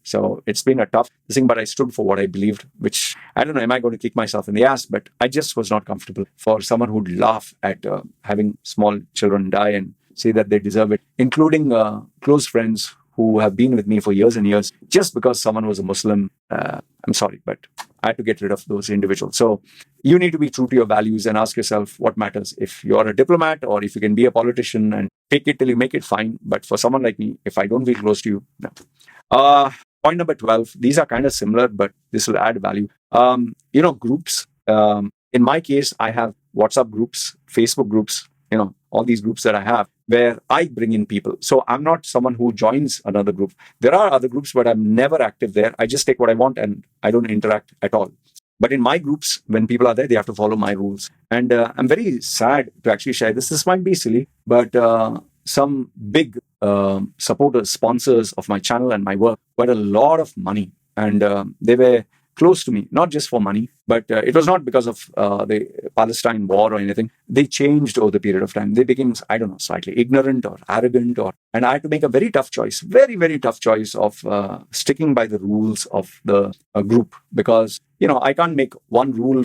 So it's been a tough thing, but I stood for what I believed, which, I don't know, am I going to kick myself in the ass? But I just was not comfortable for someone who'd laugh at having small children die and say that they deserve it, including close friends who have been with me for years and years, just because someone was a Muslim. I'm sorry, but I had to get rid of those individuals. So you need to be true to your values and ask yourself what matters. If you're a diplomat or if you can be a politician and fake it till you make it, fine. But for someone like me, if I don't feel close to you, no. Point number 12, these are kind of similar, but this will add value. Groups. In my case, I have WhatsApp groups, Facebook groups, all these groups that I have where I bring in people. So I'm not someone who joins another group. There are other groups, but I'm never active there. I just take what I want and I don't interact at all. But in my groups, when people are there, they have to follow my rules. And I'm very sad to actually share this. This might be silly, but some big supporters, sponsors of my channel and my work got a lot of money. And they were close to me, not just for money, but it was not because of the Palestine war or anything. They changed over the period of time. They became, I don't know, slightly ignorant or arrogant, and I had to make a very tough choice, very, very tough choice of sticking by the rules of the group, because, I can't make one rule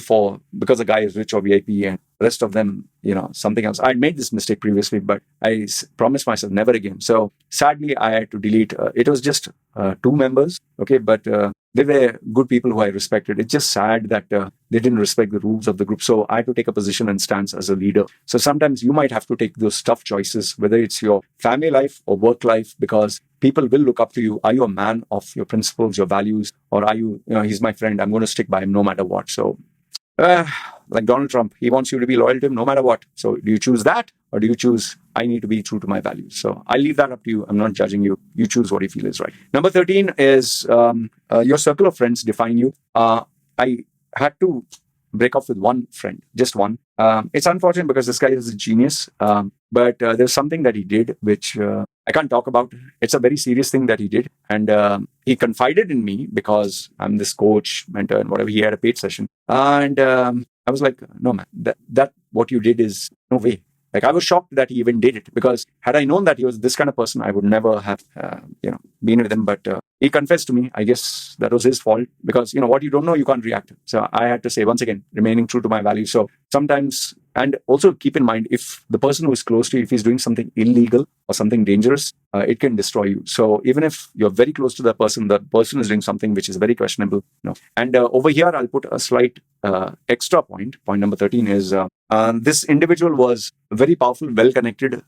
because a guy is rich or VIP and the rest of them, something else. I made this mistake previously, but I promised myself never again. So sadly, I had to delete. It was just 2 members, okay, but they were good people who I respected. It's just sad that they didn't respect the rules of the group. So I had to take a position and stance as a leader. So sometimes you might have to take those tough choices, whether it's your family life or work life, because people will look up to you. Are you a man of your principles, your values, or are you, he's my friend, I'm going to stick by him no matter what. So like Donald Trump, he wants you to be loyal to him no matter what. So do you choose that, or do you choose, I need to be true to my values? So I leave that up to you. I'm not judging you. You choose what you feel is right. Number 13 is your circle of friends define you. I had to break off with one friend, just one. It's unfortunate because this guy is a genius, but there's something that he did which I can't talk about. It's a very serious thing that he did. And he confided in me because I'm this coach, mentor, and whatever. He had a paid session. And I was like, no, man, that what you did is no way. Like, I was shocked that he even did it, because had I known that he was this kind of person, I would never have, been with him, but he confessed to me. I guess that was his fault because, what you don't know, you can't react. So I had to say, once again, remaining true to my values. So sometimes, and also keep in mind, if the person who is close to you, if he's doing something illegal or something dangerous, it can destroy you. So even if you're very close to the person is doing something which is very questionable. And over here, I'll put a slight extra point. Point number 13 is this individual was a very powerful, well-connected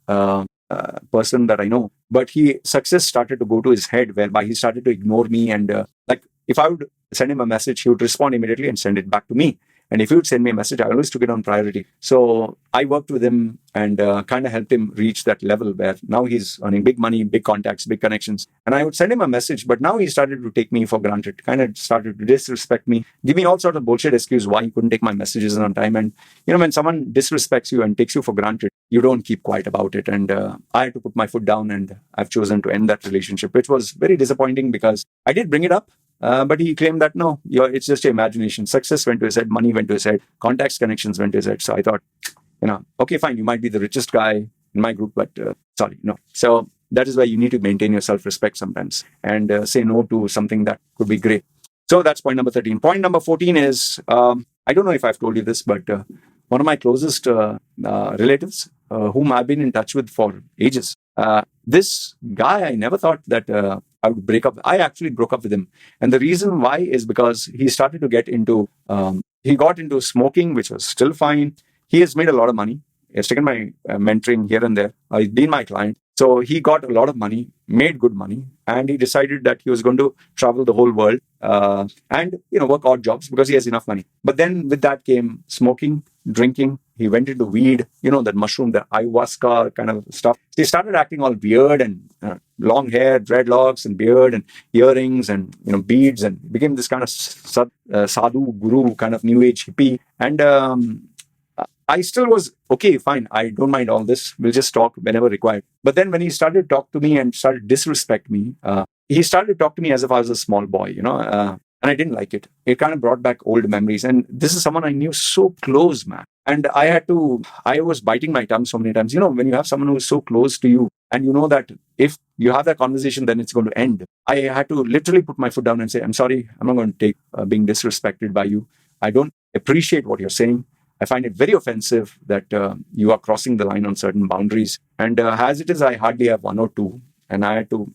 person that I know, but success started to go to his head, whereby he started to ignore me. And like if I would send him a message, he would respond immediately and send it back to me. And if he would send me a message, I always took it on priority. So I worked with him and kind of helped him reach that level where now he's earning big money, big contacts, big connections. And I would send him a message, but now he started to take me for granted, kind of started to disrespect me, give me all sorts of bullshit excuse why he couldn't take my messages on time. And, when someone disrespects you and takes you for granted, you don't keep quiet about it. And I had to put my foot down, and I've chosen to end that relationship, which was very disappointing because I did bring it up. But he claimed that, no, it's just your imagination. Success went to his head, money went to his head, contacts, connections went to his head. So I thought, okay, fine, you might be the richest guy in my group, but sorry, no. So that is why you need to maintain your self-respect sometimes and say no to something that could be great. So that's point number 13. Point number 14 is, I don't know if I've told you this, but one of my closest relatives, whom I've been in touch with for ages, this guy, I never thought that I would break up. I actually broke up with him. And the reason why is because he started to get into, he got into smoking, which was still fine. He has made a lot of money. He has taken my mentoring here and there. He's been my client. So he got a lot of money, made good money, and he decided that he was going to travel the whole world and, work odd jobs because he has enough money. But then with that came smoking, drinking. He went into weed, that mushroom, the ayahuasca kind of stuff. He started acting all weird and long hair, dreadlocks and beard and earrings and, beads, and became this kind of sadhu, guru, kind of new age hippie. And I still was, okay, fine, I don't mind all this. We'll just talk whenever required. But then when he started to talk to me and started to disrespect me, he started to talk to me as if I was a small boy, and I didn't like it. It kind of brought back old memories. And this is someone I knew so close, man. And I was biting my tongue so many times. When you have someone who is so close to you and you know that if you have that conversation, then it's going to end. I had to literally put my foot down and say, I'm sorry, I'm not going to take being disrespected by you. I don't appreciate what you're saying. I find it very offensive that you are crossing the line on certain boundaries. And as it is, I hardly have one or two. And I had to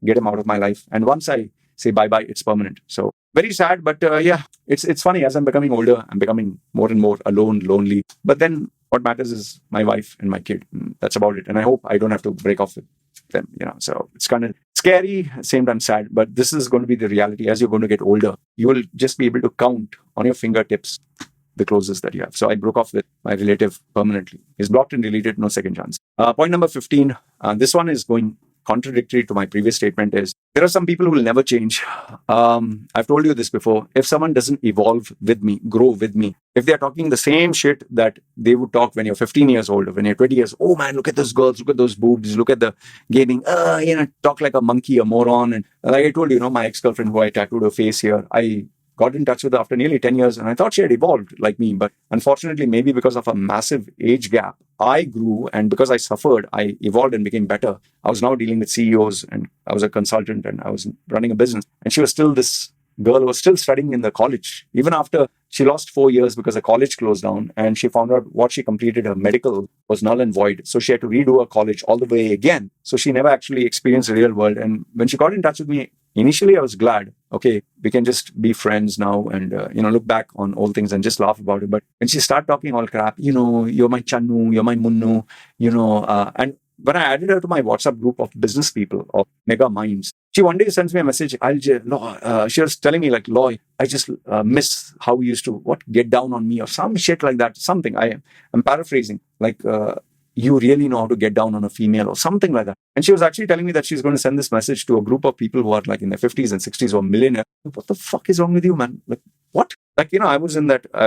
get him out of my life. And once I say bye-bye, it's permanent. So very sad, but yeah, it's funny. As I'm becoming older, I'm becoming more and more alone, lonely. But then what matters is my wife and my kid. That's about it. And I hope I don't have to break off with them. So it's kind of scary, same time sad. But this is going to be the reality. As you're going to get older, you will just be able to count on your fingertips the closest that you have. So I broke off with my relative permanently. He's blocked and deleted, no second chance. Point number 15. This one is going contradictory to my previous statement is there are some people who will never change. I've told you this before. If someone doesn't evolve with me, grow with me, if they're talking the same shit that they would talk when you're 15 years old or when you're 20 years, oh man, look at those girls, look at those boobs, look at the gaming, talk like a monkey, a moron. And like I told you, my ex-girlfriend who I tattooed her face here, I got in touch with her after nearly 10 years and I thought she had evolved like me. But unfortunately, maybe because of a massive age gap, I grew, and because I suffered, I evolved and became better. I was now dealing with CEOs and I was a consultant and I was running a business. And she was still this girl who was still studying in the college. Even after she lost 4 years because the college closed down and she found out what she completed, her medical was null and void. So she had to redo her college all the way again. So she never actually experienced the real world. And when she got in touch with me, initially I was glad, okay, we can just be friends now and, look back on old things and just laugh about it. But when she started talking all crap, you're my channu, you're my munnu, and when I added her to my WhatsApp group of business people, of mega minds, she one day sends me a message. She was telling me like, Loy, I just miss how we used to, get down on me or some shit like that. Something I'm paraphrasing, like, you really know how to get down on a female or something like that. And she was actually telling me that she's going to send this message to a group of people who are like in their 50s and 60s or millionaires. What the fuck is wrong with you, man? Like, what? Like, I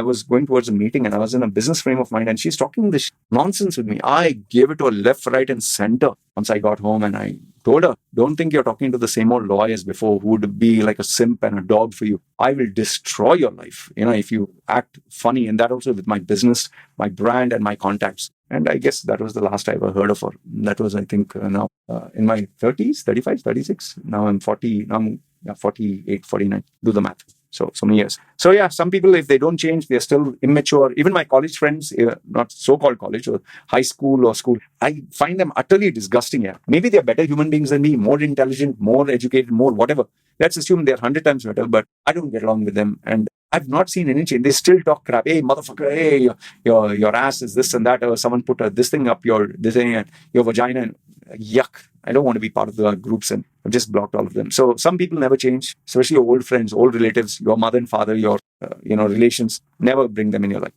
was going towards a meeting and I was in a business frame of mind and she's talking this nonsense with me. I gave it to her left, right and center once I got home and I told her, don't think you're talking to the same old lawyers before who would be like a simp and a dog for you. I will destroy your life, if you act funny. And that also with my business, my brand, and my contacts. And I guess that was the last I ever heard of her. That was, I think, now in my 30s, 35, 36. Now I'm 40, now I'm 48, 49. Do the math. So many years. So yeah, some people, if they don't change, they're still immature. Even my college friends, not so-called college or high school or school, I find them utterly disgusting. Yeah, maybe they're better human beings than me, more intelligent, more educated, more whatever. Let's assume they're 100 times better, but I don't get along with them. And I've not seen any change. They still talk crap. Hey, motherfucker, hey, your ass is this and that. Or someone put this thing up your vagina. And yuck. I don't want to be part of the groups, and I've just blocked all of them. So some people never change, especially your old friends, old relatives, your mother and father, your relations. Never bring them in your life.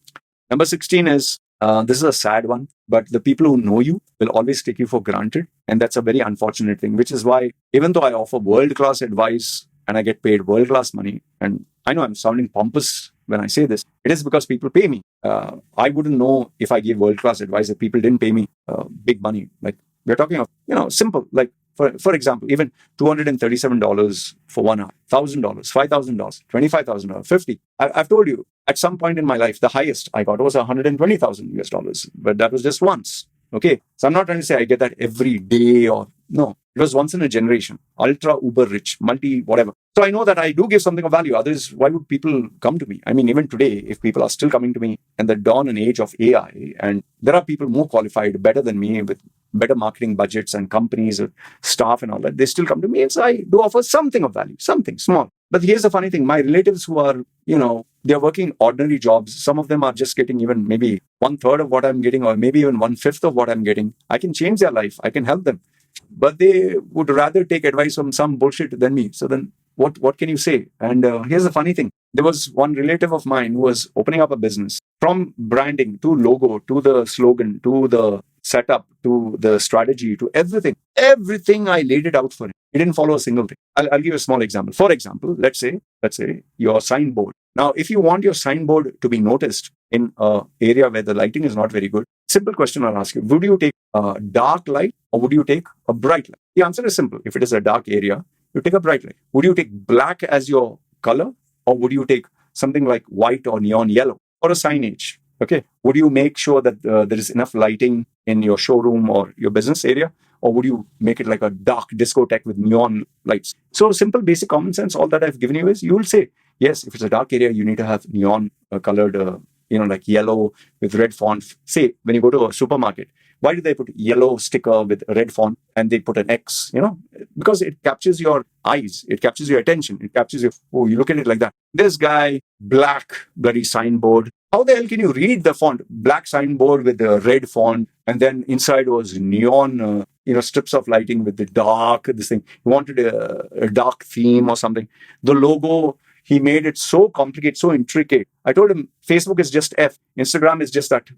Number 16 is, this is a sad one, but the people who know you will always take you for granted. And that's a very unfortunate thing, which is why even though I offer world-class advice and I get paid world-class money, and I know I'm sounding pompous when I say this, it is because people pay me. I wouldn't know if I gave world-class advice if people didn't pay me big money. Like, we're talking of, simple, like, for example, even $237 for 1 hour, $1,000, $5,000, $25,000, $50. I've told you, at some point in my life, the highest I got was $120,000, but that was just once. Okay, so I'm not trying to say I get that every day or no. It was once in a generation, ultra uber rich, multi whatever. So I know that I do give something of value. Others, why would people come to me? I mean, even today, if people are still coming to me in the dawn and age of AI, and there are people more qualified, better than me, with better marketing budgets and companies, staff and all that, they still come to me. And so I do offer something of value, something small. But here's the funny thing. My relatives who are, they're working ordinary jobs. Some of them are just getting even maybe 1/3 of what I'm getting, or maybe even 1/5 of what I'm getting. I can change their life. I can help them. But they would rather take advice from some bullshit than me. So then what can you say? And here's the funny thing. There was one relative of mine who was opening up a business, from branding to logo to the slogan to the setup to the strategy to everything. Everything I laid it out for him. He didn't follow a single thing. I'll give you a small example. For example, let's say your signboard. Now, if you want your signboard to be noticed in an area where the lighting is not very good, simple question I'll ask you. Would you take a dark light or would you take a bright light? The answer is simple. If it is a dark area, you take a bright light. Would you take black as your color, or would you take something like white or neon yellow, or a signage? Okay. Would you make sure that there is enough lighting in your showroom or your business area, or would you make it like a dark discotheque with neon lights? So simple, basic common sense, all that I've given you is, you will say, yes, if it's a dark area, you need to have neon colored, like yellow with red font. Say, when you go to a supermarket, why do they put yellow sticker with red font and they put an X? Because it captures your eyes, it captures your attention, it captures your, oh, you look at it like that. This guy, black bloody signboard. How the hell can you read the font? Black signboard with the red font, and then inside was neon, strips of lighting with the dark, this thing. He wanted a dark theme or something. The logo, he made it so complicated, so intricate. I told him, Facebook is just F. Instagram is just that,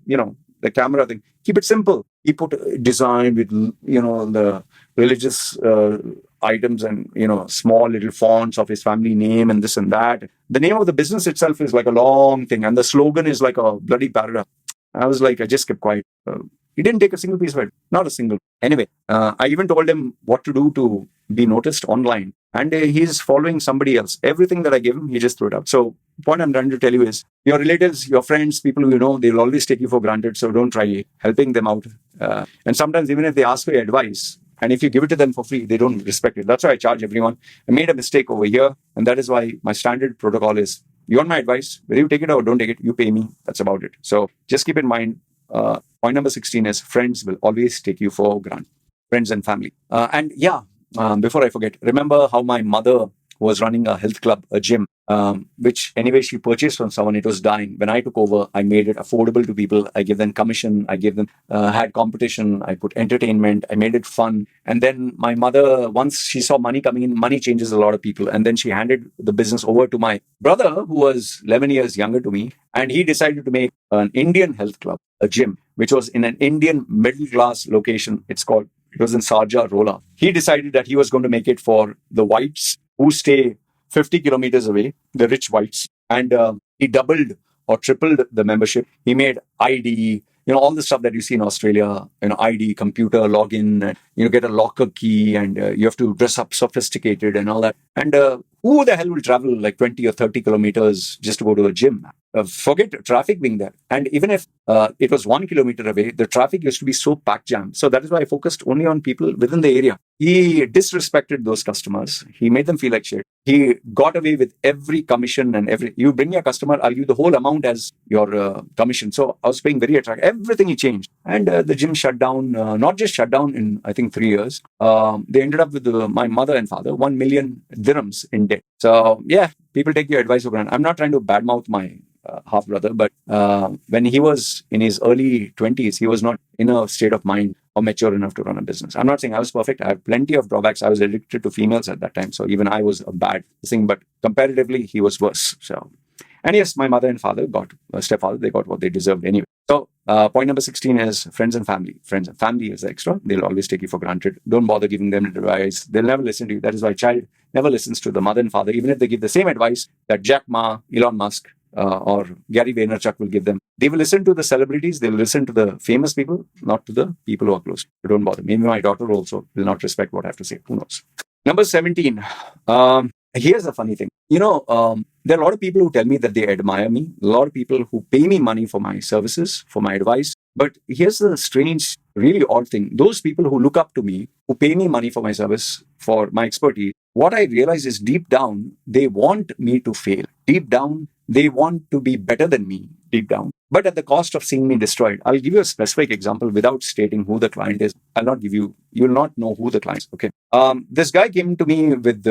the camera thing. Keep it simple. He put design with, the religious items and, small little fonts of his family name and this and that. The name of the business itself is like a long thing. And the slogan is like a bloody paragraph. I was like, I just kept quiet. He didn't take a single piece of it. Not a single. Anyway, I even told him what to do to be noticed online. And he's following somebody else. Everything that I gave him, he just threw it out. So the point I'm trying to tell you is, your relatives, your friends, people who you know, they'll always take you for granted. So don't try helping them out. And sometimes even if they ask for your advice, and if you give it to them for free, they don't respect it. That's why I charge everyone. I made a mistake over here. And that is why my standard protocol is, you want my advice, whether you take it or don't take it, you pay me. That's about it. So just keep in mind, point number 16 is, friends will always take you for granted. Friends and family. Before I forget, remember how my mother was running a health club, a gym, which anyway she purchased from someone. It was dying. When I took over, I made it affordable to people. I gave them commission. I gave them, had competition. I put entertainment. I made it fun. And then my mother, once she saw money coming in, money changes a lot of people. And then she handed the business over to my brother, who was 11 years younger to me. And he decided to make an Indian health club, a gym, which was in an Indian middle class location. It was in Sharjah, Rola. He decided that he was going to make it for the whites who stay 50 kilometers away, the rich whites. And he doubled or tripled the membership. He made ID, all the stuff that you see in Australia, ID, computer, login, and, get a locker key, and you have to dress up sophisticated and all that. And who the hell will travel like 20 or 30 kilometers just to go to a gym? Forget traffic being there. And even if it was 1 kilometer away, the traffic used to be so packed jam. So that is why I focused only on people within the area. He disrespected those customers. He made them feel like shit. He got away with every commission and you bring your customer, I'll give the whole amount as your commission. So I was paying very attractive. Everything he changed. And the gym shut down, not just shut down in, I think, 3 years. They ended up with my mother and father, 1 million dirhams in debt. So yeah, people take your advice for granted. I'm not trying to badmouth my half brother, but when he was in his early 20s, he was not in a state of mind or mature enough to run a business. I'm not saying I was perfect. I have plenty of drawbacks. I was addicted to females at that time, so even I was a bad thing, but comparatively he was worse. So, and yes, my mother and father got stepfather, they got what they deserved anyway. So point number 16 is friends and family. Friends and family is the extra. They'll always take you for granted. Don't bother giving them advice. They'll never listen to you. That is why a child never listens to the mother and father, even if they give the same advice that Jack Ma, Elon Musk, or Gary Vaynerchuk will give them. They will listen to the celebrities. They will listen to the famous people, not to the people who are close. So don't bother. Maybe my daughter also will not respect what I have to say. Who knows? Number 17. Here's a funny thing. There are a lot of people who tell me that they admire me. A lot of people who pay me money for my services, for my advice. But here's the strange, really odd thing. Those people who look up to me, who pay me money for my service, for my expertise, what I realize is deep down, they want me to fail. Deep down, they want to be better than me, deep down, but at the cost of seeing me destroyed. I'll give you a specific example without stating who the client is. You will not know who the client is. Okay. This guy came to me with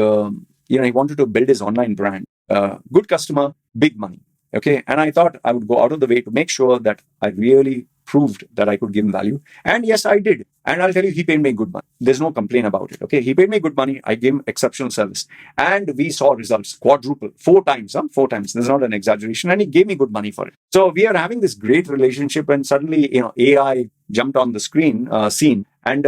he wanted to build his online brand. Good customer, big money. Okay. And I thought I would go out of the way to make sure that I really proved that I could give him value. And yes, I did. And I'll tell you, he paid me good money. There's no complaint about it. Okay. He paid me good money. I gave him exceptional service. And we saw results quadruple, 4 times. 4 times. There's not an exaggeration. And he gave me good money for it. So we are having this great relationship. And suddenly, AI jumped on the scene. And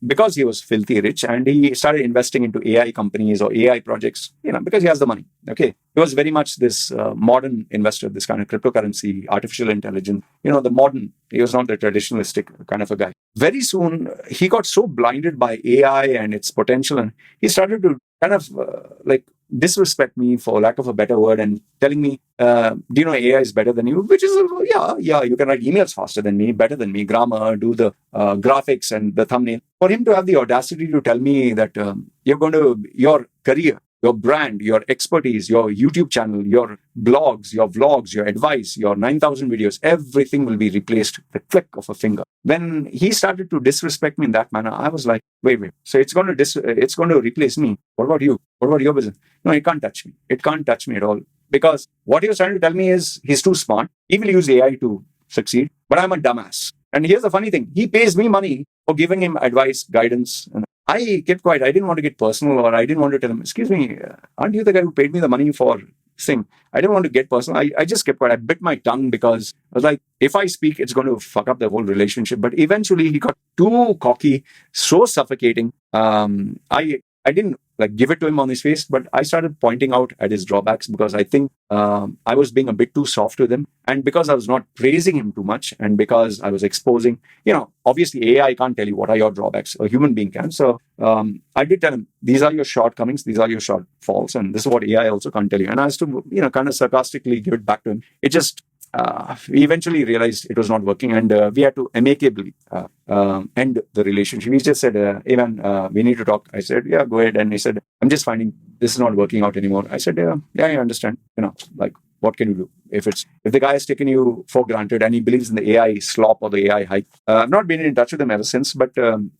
because he was filthy rich and he started investing into AI companies or AI projects, because he has the money. Okay. He was very much this modern investor, this kind of cryptocurrency, artificial intelligence, the modern, he was not the traditionalistic kind of a guy. Very soon, he got so blinded by AI and its potential, and he started to kind of disrespect me, for lack of a better word, and telling me, do you know AI is better than you? Which is, yeah, you can write emails faster than me, better than me, grammar, do the graphics and the thumbnail. For him to have the audacity to tell me that your career, your brand, your expertise, your YouTube channel, your blogs, your vlogs, your advice, your 9,000 videos, everything will be replaced with the click of a finger. When he started to disrespect me in that manner, I was like, wait. So it's going to replace me. What about you? What about your business? No, it can't touch me. It can't touch me at all. Because what he was trying to tell me is he's too smart. He will use AI to succeed, but I'm a dumbass. And here's the funny thing. He pays me money for giving him advice, guidance. And I kept quiet. I didn't want to get personal, or I didn't want to tell him, excuse me, aren't you the guy who paid me the money for this thing? I didn't want to get personal. I just kept quiet. I bit my tongue because I was like, if I speak, it's going to fuck up the whole relationship. But eventually he got too cocky, so suffocating. I didn't give it to him on his face, but I started pointing out at his drawbacks because I think I was being a bit too soft with him, and because I was not praising him too much, and because I was exposing, obviously AI can't tell you what are your drawbacks, a human being can. So I did tell him, these are your shortcomings, these are your shortfalls, and this is what AI also can't tell you. And I was to, kind of sarcastically give it back to him. It just, we eventually realized it was not working, and we had to amicably end the relationship. He just said, hey man, we need to talk. I said, yeah, go ahead. And he said, I'm just finding this is not working out anymore. I said, yeah, I understand. What can you do? If the guy has taken you for granted and he believes in the AI slop or the AI hype, I've not been in touch with him ever since, but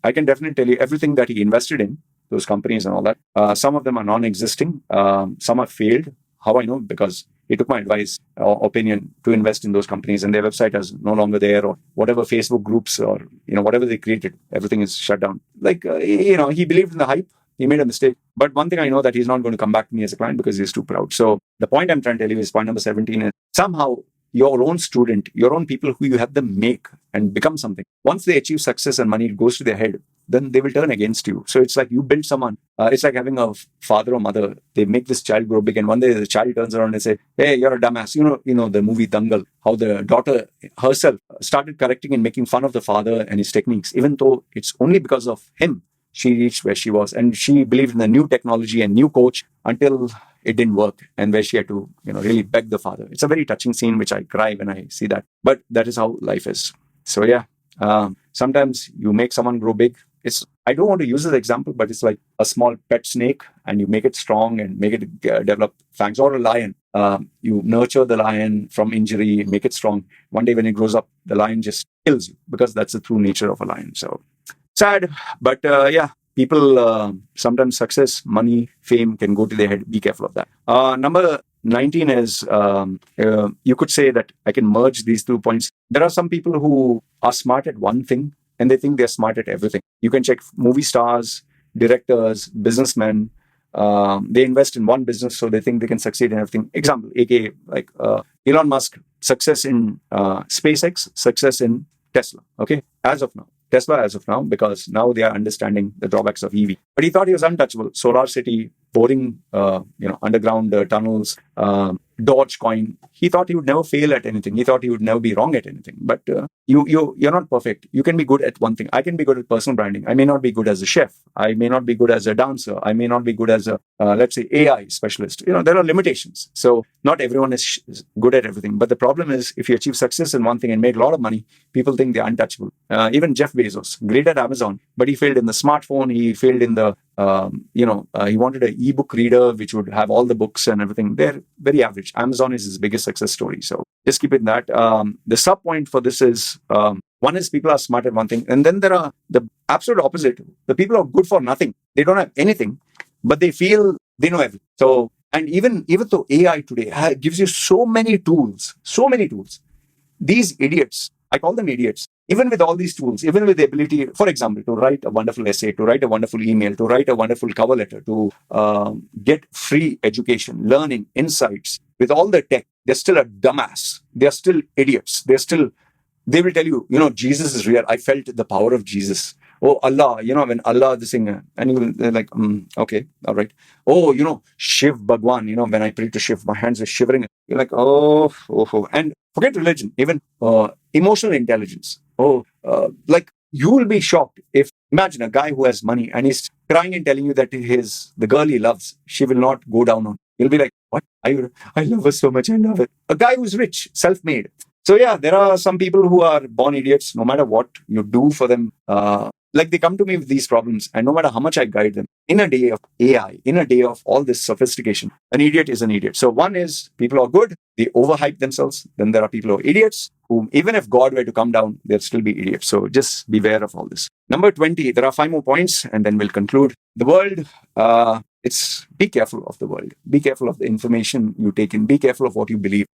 I can definitely tell you everything that he invested in, those companies and all that. Some of them are non-existing. Some have failed. How I know? Because he took my advice or opinion to invest in those companies, and their website is no longer there, or whatever Facebook groups or whatever they created, everything is shut down. He believed in the hype. He made a mistake. But one thing I know, that he's not going to come back to me as a client because he's too proud. So the point I'm trying to tell you is point number 17 is somehow your own student, your own people who you have them make and become something. Once they achieve success and money, it goes to their head. then they will turn against you. So it's like you build someone. It's like having a father or mother. They make this child grow big, and one day the child turns around and say, "Hey, you're a dumbass." The movie Dangal, how the daughter herself started correcting and making fun of the father and his techniques, even though it's only because of him she reached where she was, and she believed in the new technology and new coach until it didn't work, and where she had to really beg the father. It's a very touching scene which I cry when I see that, but that is how life is. So yeah, sometimes you make someone grow big. I don't want to use this example, but it's like a small pet snake, and you make it strong and make it develop fangs, or a lion. You nurture the lion from injury, make it strong. One day when it grows up, the lion just kills you, because that's the true nature of a lion. So sad, but yeah, people, sometimes success, money, fame can go to their head. Be careful of that. Number 19 is, you could say that I can merge these 2 points. There are some people who are smart at one thing and they think they're smart at everything. You can check movie stars, directors, businessmen. They invest in one business, so they think they can succeed in everything. Example, aka like Elon Musk, success in SpaceX, success in Tesla. Okay, as of now, because now they are understanding the drawbacks of EV. But he thought he was untouchable. Solar City, boring, underground tunnels, Dogecoin. He thought he would never fail at anything. He thought he would never be wrong at anything. But you're not perfect. You can be good at one thing. I can be good at personal branding. I may not be good as a chef. I may not be good as a dancer. I may not be good as a, let's say, AI specialist. There are limitations. So not everyone is good at everything. But the problem is, if you achieve success in one thing and make a lot of money, people think they're untouchable. Even Jeff Bezos, great at Amazon, but he failed in the smartphone. He failed in the, he wanted an ebook reader which would have all the books and everything. They're very average. Amazon is his biggest success story. So just keep it in that. The sub point for this is, one is people are smart at one thing. And then there are the absolute opposite. The people are good for nothing. They don't have anything, but they feel they know everything. So, and even though AI today gives you so many tools, these idiots, I call them idiots, even with all these tools, even with the ability, for example, to write a wonderful essay, to write a wonderful email, to write a wonderful cover letter, to get free education, learning, insights, with all the tech, they're still a dumbass. They're still idiots. They will tell you, Jesus is real. I felt the power of Jesus. Oh, Allah, when Allah, this thing, and they're like, okay, all right. Oh, Shiv Bhagwan, when I pray to Shiv, my hands are shivering. You're like, oh. And forget religion, even emotional intelligence. Like, you will be shocked if, imagine a guy who has money and he's crying and telling you that the girl he loves, she will not go down on. You'll be like, what? I love her so much. I love it. A guy who's rich, self-made. So yeah, there are some people who are born idiots. No matter what you do for them, like they come to me with these problems, and no matter how much I guide them, in a day of AI, in a day of all this sophistication, an idiot is an idiot. So one is people are good, they overhype themselves. Then there are people who are idiots, who even if God were to come down, they'll still be idiots. So just beware of all this. Number 20, there are 5 more points, and then we'll conclude. The world, be careful of the world. Be careful of the information you take in. Be careful of what you believe.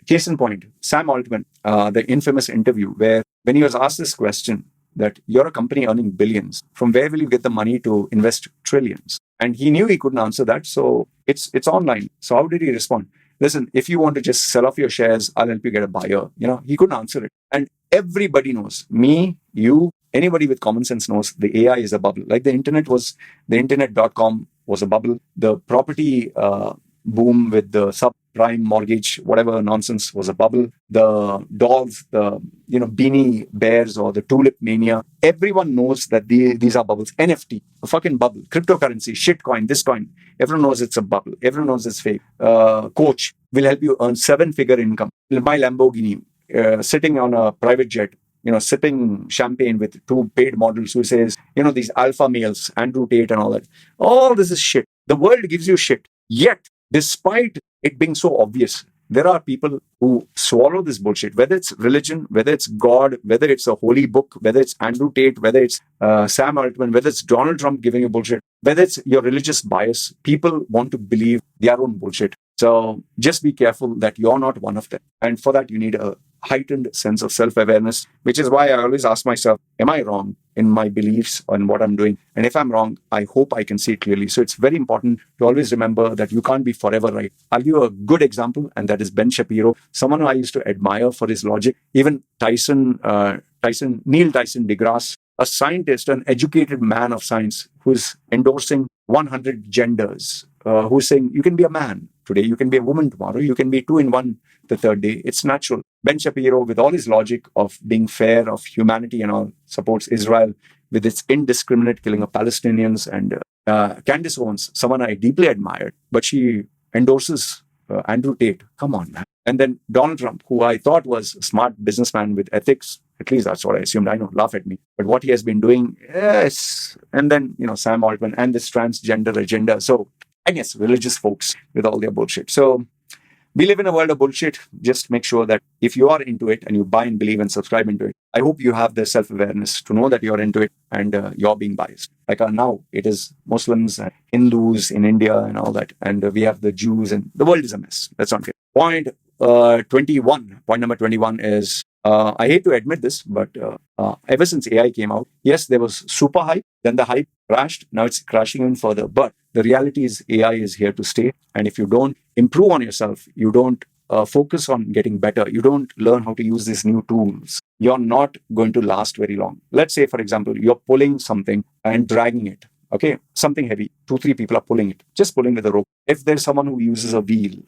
Case in point, Sam Altman, the infamous interview where when he was asked this question, that you're a company earning billions, from where will you get the money to invest trillions? And he knew he couldn't answer that. So it's online. So how did he respond? Listen, if you want to just sell off your shares, I'll help you get a buyer. He couldn't answer it. And everybody knows, me, you, anybody with common sense knows the AI is a bubble. Like the internet.com was a bubble. The property boom with the subprime mortgage, whatever nonsense, was a bubble. The dogs, the beanie bears, or the tulip mania. Everyone knows that these are bubbles. NFT, a fucking bubble. Cryptocurrency, shitcoin, this coin. Everyone knows it's a bubble. Everyone knows it's fake. Coach will help you earn 7-figure income. My Lamborghini, sitting on a private jet, sipping champagne with 2 paid models who says, these alpha males, Andrew Tate and all that. All this is shit. The world gives you shit. Yet, despite it being so obvious, there are people who swallow this bullshit, whether it's religion, whether it's God, whether it's a holy book, whether it's Andrew Tate, whether it's Sam Altman, whether it's Donald Trump giving you bullshit, whether it's your religious bias. People want to believe their own bullshit. So just be careful that you're not one of them. And for that, you need a heightened sense of self-awareness, which is why I always ask myself, am I wrong in my beliefs on what I'm doing? And if I'm wrong, I hope I can see it clearly. So it's very important to always remember that you can't be forever right. I'll give you a good example, and that is Ben Shapiro, someone who I used to admire for his logic. Even Neil Tyson deGrasse a scientist, an educated man of science who's endorsing 100 genders, who's saying you can be a man today, you can be a woman tomorrow, you can be two in one the third day. It's natural. Ben Shapiro, with all his logic of being fair, of humanity and all, supports Israel with its indiscriminate killing of Palestinians. And Candace Owens, someone I deeply admired, but she endorses Andrew Tate. Come on, man. And then Donald Trump, who I thought was a smart businessman with ethics. At least that's what I assumed. I know, laugh at me. But what he has been doing, yes. And then, Sam Altman and this transgender agenda. So, I guess religious folks with all their bullshit. So, we live in a world of bullshit. Just make sure that if you are into it and you buy and believe and subscribe into it, I hope you have the self-awareness to know that you're into it and you're being biased. Like now, it is Muslims and Hindus in India and all that. And we have the Jews and the world is a mess. That's not good. Point number 21 is, I hate to admit this, but ever since AI came out, yes, there was super hype. Then the hype crashed. Now it's crashing even further. But the reality is AI is here to stay. And if you don't improve on yourself, you don't focus on getting better, you don't learn how to use these new tools, you're not going to last very long. Let's say, for example, you're pulling something and dragging it. Okay, something heavy, 2-3 people are pulling it, just pulling with a rope. If there's someone who uses a wheel,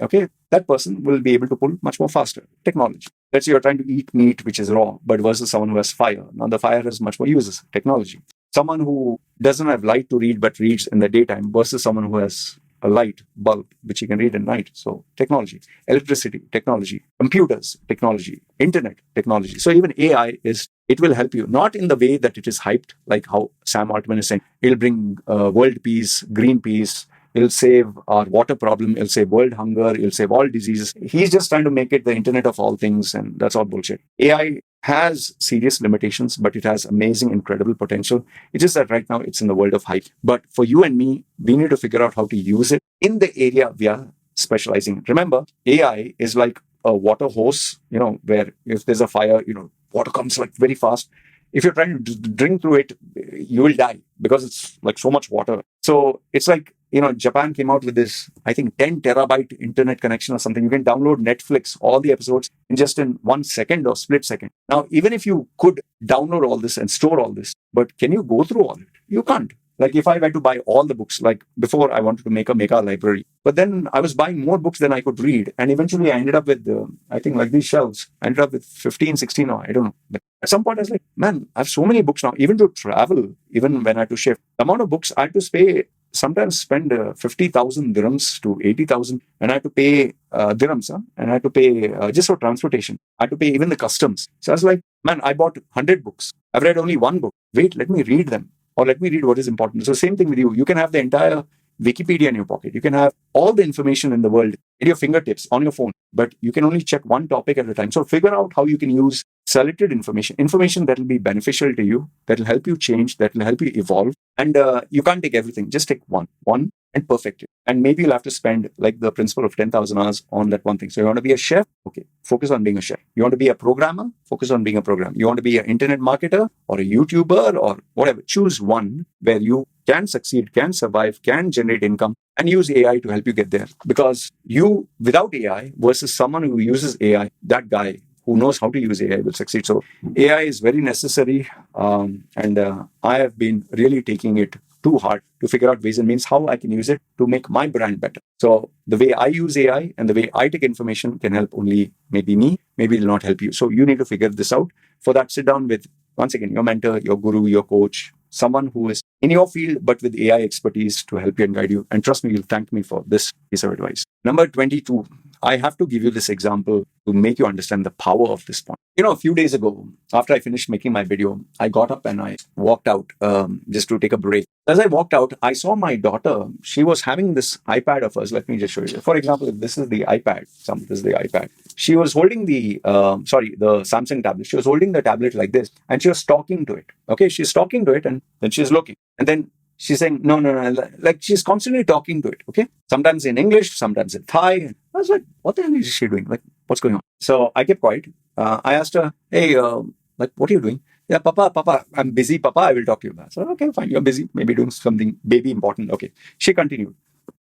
okay, that person will be able to pull much more faster. Technology. Let's say you're trying to eat meat which is raw, but versus someone who has fire. Now the fire has much more uses. Technology. Someone who doesn't have light to read but reads in the daytime versus someone who has a light bulb which you can read at night. So technology, electricity, technology, computers, technology, internet, technology. So even AI it will help you, not in the way that it is hyped, like how Sam Altman is saying, it'll bring world peace, green peace, it'll save our water problem, it'll save world hunger, it'll save all diseases. He's just trying to make it the internet of all things, and that's all bullshit. AI has serious limitations, but it has amazing, incredible potential. It's just that right now it's in the world of hype. But for you and me, we need to figure out how to use it in the area we are specializing. Remember, AI is like a water hose, where if there's a fire, water comes like very fast. If you're trying to drink through it, you will die because it's like so much water. So it's like, Japan came out with this, I think 10 terabyte internet connection or something. You can download Netflix, all the episodes in 1 second or split second. Now, even if you could download all this and store all this, but can you go through all it? You can't. Like if I were to buy all the books, like before I wanted to make a mega library, but then I was buying more books than I could read. And eventually I ended up with, I think like these shelves, I ended up with 15, 16, or I don't know. But at some point I was like, man, I have so many books now, even to travel, even when I had to shift. The amount of books I had to sometimes spend 50,000 dirhams to 80,000, and I had to pay dirhams, and I had to pay just for transportation. I had to pay even the customs. So I was like, man, I bought 100 books. I've read only one book. Wait, let me read them. Or let me read what is important. So same thing with you. You can have the entire Wikipedia in your pocket. You can have all the information in the world at your fingertips on your phone, but you can only check one topic at a time. So figure out how you can use selected information that will be beneficial to you, that will help you change, that will help you evolve. And you can't take everything. Just take one and perfect it. And maybe you'll have to spend like the principle of 10,000 hours on that one thing. So you want to be a chef? Okay, focus on being a chef. You want to be a programmer? Focus on being a programmer. You want to be an internet marketer or a YouTuber or whatever. Choose one where you can succeed, can survive, can generate income, and use AI to help you get there. Because you, without AI versus someone who uses AI, that guy who knows how to use AI will succeed. So AI is very necessary. And I have been really taking it to heart to figure out ways and means how I can use it to make my brand better. So the way I use AI and the way I take information can help only maybe me, maybe it will not help you. So you need to figure this out. For that, sit down with, once again, your mentor, your guru, your coach, someone who is in your field, but with AI expertise to help you and guide you. And trust me, you'll thank me for this piece of advice. Number 22, I have to give you this example to make you understand the power of this point. A few days ago, after I finished making my video, I got up and I walked out just to take a break. As I walked out, I saw my daughter. She was having this iPad of hers. Let me just show you. For example, if this is the iPad, this is the iPad. She was holding the Samsung tablet. She was holding the tablet like this, and she was talking to it. Okay, she's talking to it, and then she's looking, and then she's saying, no. Like she's constantly talking to it. Okay, sometimes in English, sometimes in Thai. And I was like, what the hell is she doing? Like, what's going on? So I kept quiet. I asked her, hey, what are you doing? Yeah, Papa, I'm busy. Papa, I will talk to you. I said, okay, fine. You're busy. Maybe doing something baby important. Okay. She continued.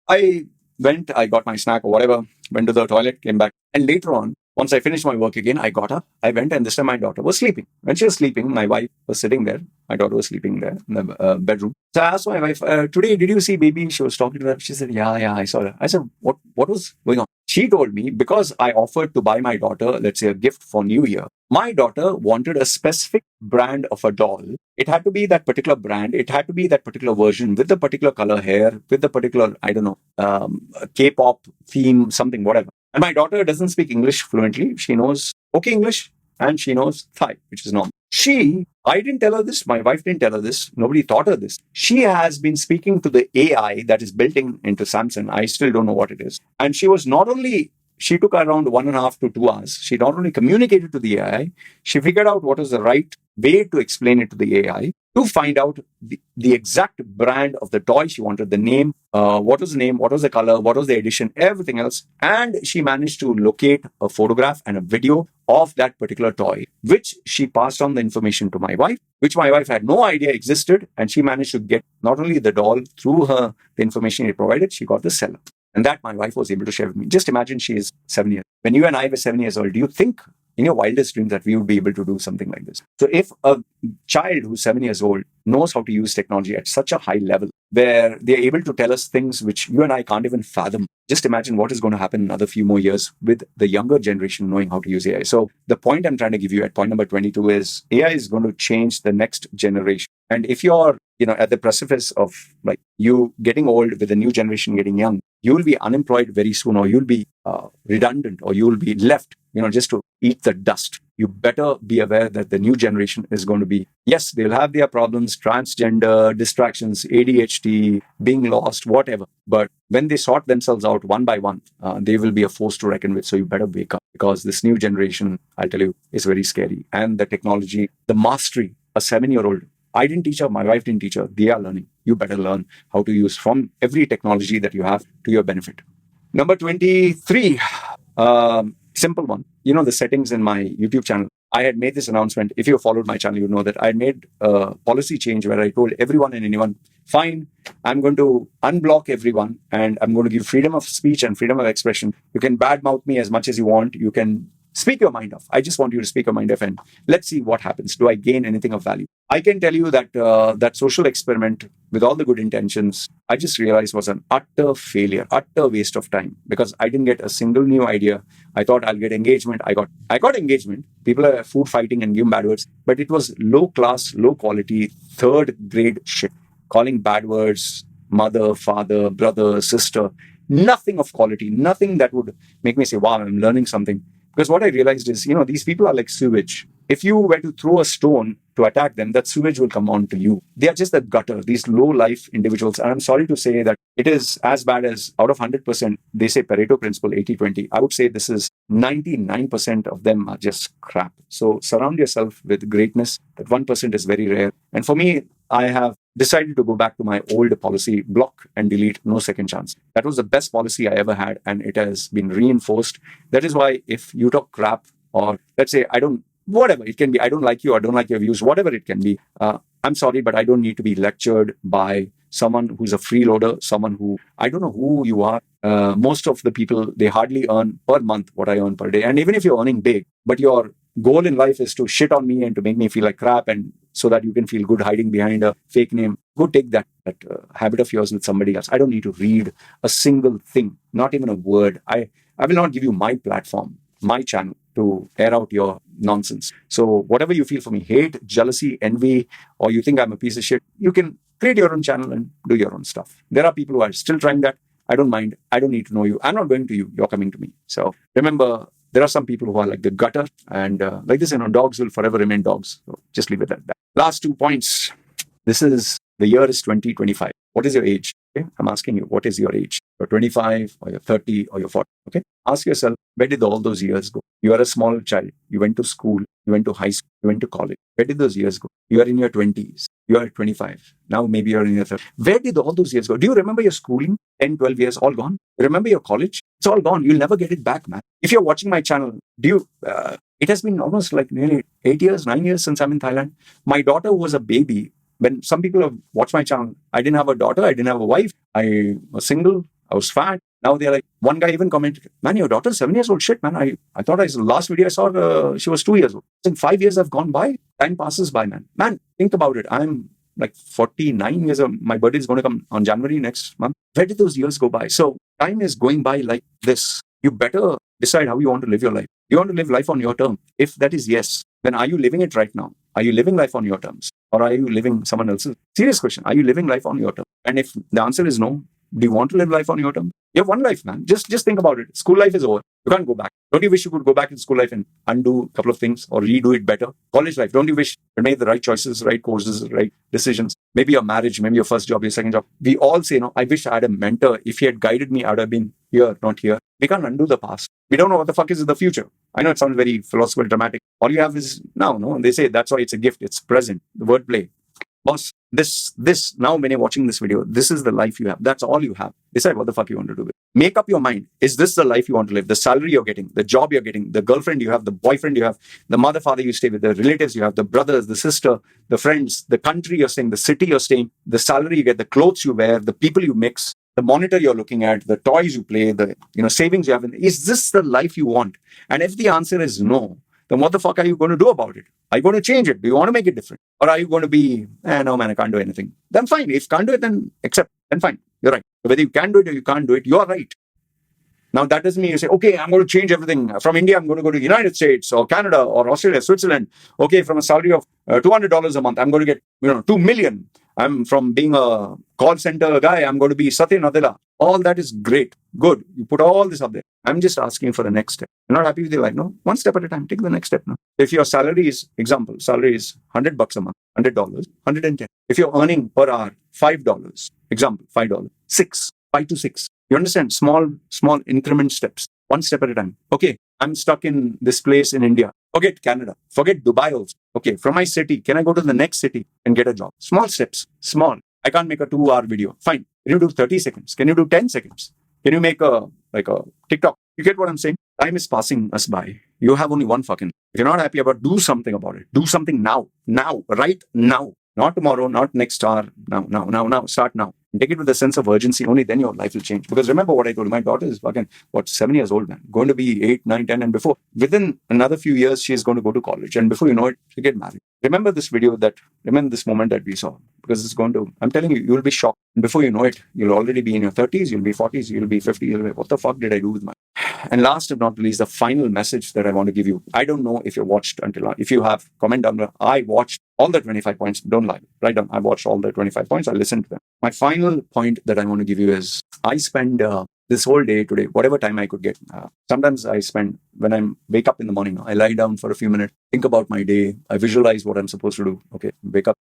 I got my snack or whatever, went to the toilet, came back. And later on, Once I finished my work again, I got up, I went, and this time my daughter was sleeping. When she was sleeping, my wife was sitting there. My daughter was sleeping there in the bedroom. So I asked my wife, today, did you see baby? She was talking to her. She said, yeah, I saw her. I said, what was going on? She told me, because I offered to buy my daughter, let's say, a gift for New Year. My daughter wanted a specific brand of a doll. It had to be that particular brand. It had to be that particular version with the particular color hair, with the particular, I don't know, K-pop theme, something, whatever. And my daughter doesn't speak English fluently. She knows okay English and she knows Thai, which is normal. I didn't tell her this. My wife didn't tell her this. Nobody taught her this. She has been speaking to the AI that is built into Samsung. I still don't know what it is. And she took around 1.5 to 2 hours. She not only communicated to the AI, she figured out what is the right way to explain it to the AI to find out the exact brand of the toy she wanted, the name, what was the name, what was the color, what was the edition, everything else. And she managed to locate a photograph and a video of that particular toy, which she passed on the information to my wife, which my wife had no idea existed. And she managed to get not only the doll through the information it provided, she got the seller. And that my wife was able to share with me. Just imagine she is 7 years. When you and I were 7 years old, do you think in your wildest dreams that we would be able to do something like this? So if a child who's 7 years old knows how to use technology at such a high level, where they're able to tell us things which you and I can't even fathom, just imagine what is going to happen in another few more years with the younger generation knowing how to use AI. So the point I'm trying to give you at point number 22 is AI is going to change the next generation. And if you're at the precipice of like you getting old with the new generation getting young, you will be unemployed very soon, or you'll be redundant, or you will be left, just to eat the dust. You better be aware that the new generation is going to be, yes, they'll have their problems, transgender, distractions, ADHD, being lost, whatever. But when they sort themselves out one by one, they will be a force to reckon with. So you better wake up, because this new generation, I'll tell you, is very scary. And the technology, the mastery, a 7-year-old, I didn't teach her, my wife didn't teach her, they are learning. You better learn how to use from every technology that you have to your benefit. Number 23, simple one. The settings in my YouTube channel. I had made this announcement. If you followed my channel, you know that I had made a policy change where I told everyone and anyone, fine, I'm going to unblock everyone and I'm going to give freedom of speech and freedom of expression. You can badmouth me as much as you want. You can speak your mind off. I just want you to speak your mind off, and let's see what happens. Do I gain anything of value? I can tell you that that social experiment with all the good intentions, I just realized was an utter failure, utter waste of time, because I didn't get a single new idea. I thought I'll get engagement. I got engagement. People are food fighting and giving bad words, but it was low class, low quality, third grade shit. Calling bad words, mother, father, brother, sister, nothing of quality, nothing that would make me say, wow, I'm learning something. Because what I realized is, these people are like sewage. If you were to throw a stone to attack them, that sewage will come on to you. They are just the gutter, these low-life individuals. And I'm sorry to say that it is as bad as out of 100%, they say Pareto principle, 80-20. I would say this is 99% of them are just crap. So surround yourself with greatness. That 1% is very rare. And for me, I have decided to go back to my old policy, block and delete, no second chance. That was the best policy I ever had, and it has been reinforced. That is why if you talk crap, or let's say whatever it can be, I don't like you, or don't like your views, whatever it can be, I'm sorry, but I don't need to be lectured by someone who's a freeloader, someone who, I don't know who you are. Most of the people, they hardly earn per month what I earn per day. And even if you're earning big, but your goal in life is to shit on me and to make me feel like crap, and so that you can feel good hiding behind a fake name, go take that habit of yours with somebody else. I don't need to read a single thing, not even a word. I will not give you my platform, my channel, to air out your nonsense. So whatever you feel for me, hate, jealousy, envy, or you think I'm a piece of shit, you can create your own channel and do your own stuff. There are people who are still trying that. I don't mind. I don't need to know you. I'm not going to you. You're coming to me. So remember, there are some people who are like the gutter, and like this, dogs will forever remain dogs. So just leave it at that. Last 2 points. The year is 2025. What is your age? Okay? I'm asking you, what is your age? You're 25, or you're 30, or you're 40. Okay? Ask yourself, where did all those years go? You are a small child. You went to school. You went to high school. You went to college. Where did those years go? You are in your 20s. You are 25. Now maybe you're in your 30s. Where did all those years go? Do you remember your schooling? 10, 12 years, all gone. Remember your college? It's all gone. You'll never get it back, man. If you're watching my channel, it has been almost like nearly 8 years, 9 years since I'm in Thailand. My daughter was a baby. When some people have watched my channel, I didn't have a daughter. I didn't have a wife. I was single. I was fat. Now they're like, one guy even commented, man, your daughter's 7 years old. Shit, man. I thought last video I saw, she was 2 years old. In 5 years have gone by. Time passes by, man. Man, think about it. I'm like 49 years old. My birthday is going to come on January next month. Where did those years go by? So time is going by like this. You better decide how you want to live your life. You want to live life on your term. If that is yes, then are you living it right now? Are you living life on your terms? Or are you living someone else's? Serious question. Are you living life on your terms? And if the answer is no, do you want to live life on your terms? You have one life, man. Just think about it. School life is over. You can't go back. Don't you wish you could go back in school life and undo a couple of things or redo it better? College life, don't you wish you made the right choices, right courses, right decisions? Maybe your marriage, maybe your first job, your second job. We all say, I wish I had a mentor. If he had guided me, I would have been here, not here. We can't undo the past. We don't know what the fuck is in the future. I know it sounds very philosophical, dramatic. All you have is now, no? They say that's why it's a gift. It's present. The wordplay. Boss, this now when you're watching this video, this is the life you have. That's all you have. Decide what the fuck you want to do with it. Make up your mind. Is this the life you want to live? The salary you're getting, the job you're getting, the girlfriend you have, the boyfriend you have, the mother, father you stay with, the relatives you have, the brothers, the sister, the friends, the country you're staying, the city you're staying, the salary you get, the clothes you wear, the people you mix, the monitor you're looking at, the toys you play, the savings you have. Is this the life you want? And if the answer is no, then what the fuck are you going to do about it? Are you going to change it? Do you want to make it different? Or are you going to be, no man, I can't do anything? Then fine. If you can't do it, then accept. Then fine. You're right. Whether you can do it or you can't do it, you're right. Now that doesn't mean you say, okay, I'm going to change everything. From India, I'm going to go to the United States or Canada or Australia, Switzerland. Okay, from a salary of $200 a month, I'm going to get 2 million. I'm from being a call center guy, I'm going to be Satya Nadella. All that is great. Good. You put all this up there. I'm just asking for the next step. You're not happy with your life? No. One step at a time. Take the next step now. If your salary is, salary is $100 a month, $100, 110. If you're earning per hour $5, $5, 6, 5 to 6. You understand? Small increment steps. One step at a time. Okay, I'm stuck in this place in India. Forget Canada. Forget Dubai also. Okay, from my city, can I go to the next city and get a job? Small steps. Small. I can't make a 2-hour video. Fine. Can you do 30 seconds? Can you do 10 seconds? Can you make a TikTok? You get what I'm saying? Time is passing us by. You have only one fucking. If you're not happy about it, do something about it. Do something now. Now. Right now. Not tomorrow, not next hour. Now. Start now. And take it with a sense of urgency. Only then your life will change. Because remember what I told you. My daughter is 7 years old, man. Going to be 8, 9, 10. And before, within another few years, she is going to go to college. And before you know it, she'll get married. Remember this moment that we saw. Because it's going to, I'm telling you, you'll be shocked. And before you know it, you'll already be in your 30s, you'll be 40s, you'll be 50s. You'll be, what the fuck did I do with my... And last but not least, the final message that I want to give you. I don't know if you watched if you have, comment down below. I watched all the 25 points. Don't lie. Write down. I watched all the 25 points. I listened to them. My final point that I want to give you is I spend this whole day today, whatever time I could get. Sometimes I spend, when I wake up in the morning, I lie down for a few minutes, think about my day. I visualize what I'm supposed to do. Okay, wake up,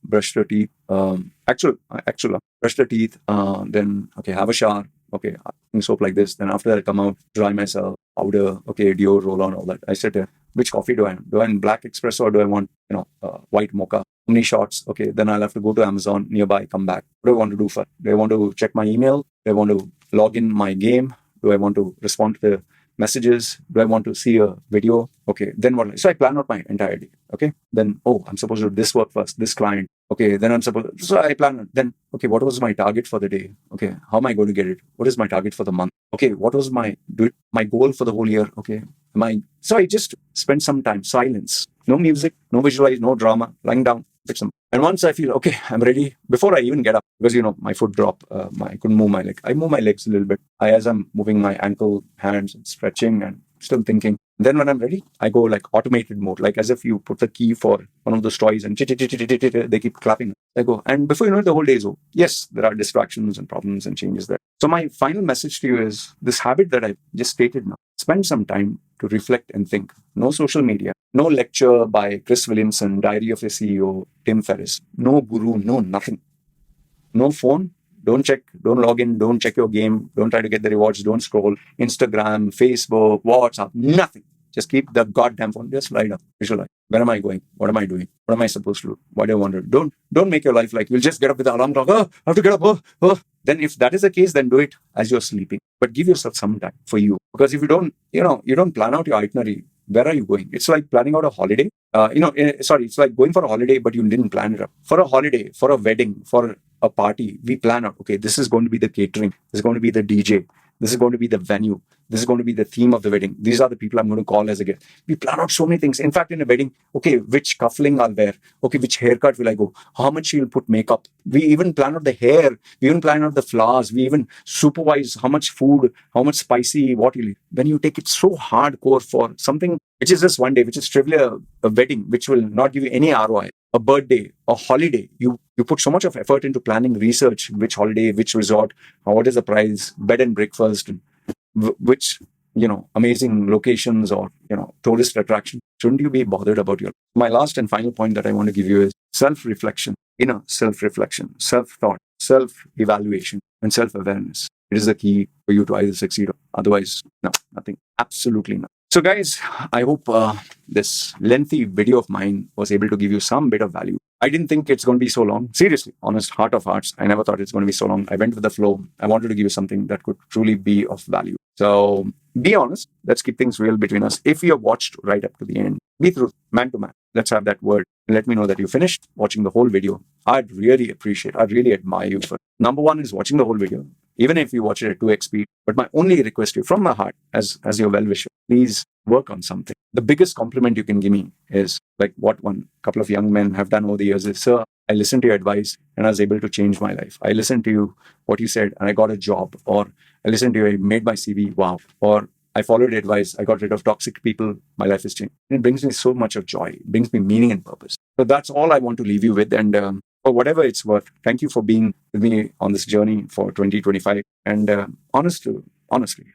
brush the teeth. Brush the teeth. Then, have a shower. Okay, soap like this. Then after that, I come out, dry myself, powder, deo, roll on, all that. I sit here. Which coffee do I want? Do I want black espresso or do I want, white mocha? How many shots? Okay, then I'll have to go to Amazon nearby, come back. What do I want to do first? Do I want to check my email? Do I want to log in my game? Do I want to respond to the messages? Do I want to see a video? Okay, then what? So I plan out my entire day. Okay, then, I'm supposed to do this work first, this client. Okay, then so I plan. Then, what was my target for the day? Okay, how am I going to get it? What is my target for the month? Okay, what was my goal for the whole year? Okay, so I just spent some time, silence, no music, no visualize, no drama, lying down, fix them. And once I feel, okay, I'm ready, before I even get up, because, my foot dropped, I couldn't move my leg. I move my legs a little bit. As I'm moving my ankle, hands, and stretching and still thinking. Then when I'm ready, I go like automated mode, like as if you put the key for one of those toys and they keep clapping. I go, and before you know it, the whole day is over. Yes, there are distractions and problems and changes there. So my final message to you is this habit that I just stated now. Spend some time to reflect and think. No social media, no lecture by Chris Williamson, Diary of a CEO, Tim Ferriss, no guru, no nothing. No phone. Don't check, don't log in, don't check your game, don't try to get the rewards, don't scroll Instagram, Facebook, WhatsApp, nothing. Just keep the goddamn phone, just lie down, visualize. Where am I going? What am I doing? What am I supposed to do? What do I want to do? Don't make your life like you'll just get up with the alarm clock. I have to get up. Then if that is the case, then do it as you're sleeping. But give yourself some time for you. Because if you don't, you don't plan out your itinerary, where are you going? It's like planning out a holiday. It's like going for a holiday, but you didn't plan it up. For a holiday, for a wedding, for a party, we plan out, okay, this is going to be the catering, this is going to be the DJ, This is going to be the venue. This is going to be the theme of the wedding. These are the people I'm going to call as a guest. We plan out so many things. In fact, in a wedding, okay, which cuffling I'll wear. Okay, which haircut will I go? How much she'll put makeup. We even plan out the hair. We even plan out the flowers. We even supervise how much food, how much spicy, what you'll eat. When you take it so hardcore for something which is just one day, which is trivial, a wedding, which will not give you any ROI, a birthday, a holiday, you put so much of effort into planning research, which holiday, which resort, what is the price, bed and breakfast, which, amazing locations or, tourist attraction. Shouldn't you be bothered about your... My last and final point that I want to give you is self-reflection, inner self-reflection, self-thought, self-evaluation, and self-awareness. It is the key for you to either succeed or otherwise, no, nothing, absolutely nothing. So guys, I hope this lengthy video of mine was able to give you some bit of value. I didn't think it's going to be so long. Seriously, honest, heart of hearts, I never thought it's going to be so long. I went with the flow. I wanted to give you something that could truly be of value. So be honest. Let's keep things real between us. If you have watched right up to the end, be through, man to man. Let's have that word. Let me know that you finished watching the whole video. I'd really admire you for it. Number one is watching the whole video, even if you watch it at 2x speed. But my only request to you from my heart as your well-wisher, please work on something. The biggest compliment you can give me is like what one couple of young men have done over the years is, sir, I listened to your advice and I was able to change my life. I listened to you, what you said, and I got a job. Or I listened to you, I made my CV, wow. Or I followed advice, I got rid of toxic people, my life has changed. And it brings me so much of joy. It brings me meaning and purpose. So that's all I want to leave you with. And for whatever it's worth, thank you for being with me on this journey for 2025. And honestly,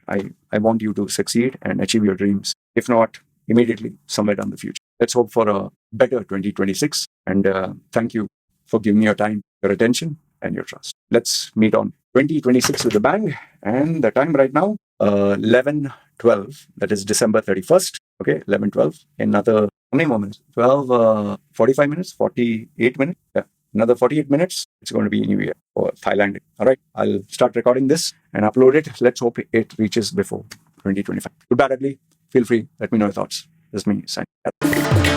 I want you to succeed and achieve your dreams. If not, immediately, somewhere down the future. Let's hope for a better 2026. And thank you for giving me your time, your attention, and your trust. Let's meet on 2026 with a bang. And the time right now, 11:12. That is December 31st. Okay, 11:12. Another how many moments? 12, 45 minutes, 48 minutes. Yeah, another 48 minutes. It's going to be New Year or Thailand. All right, I'll start recording this and upload it. Let's hope it reaches before 2025. Good, bad, ugly. Feel free. Let me know your thoughts. This is me signing.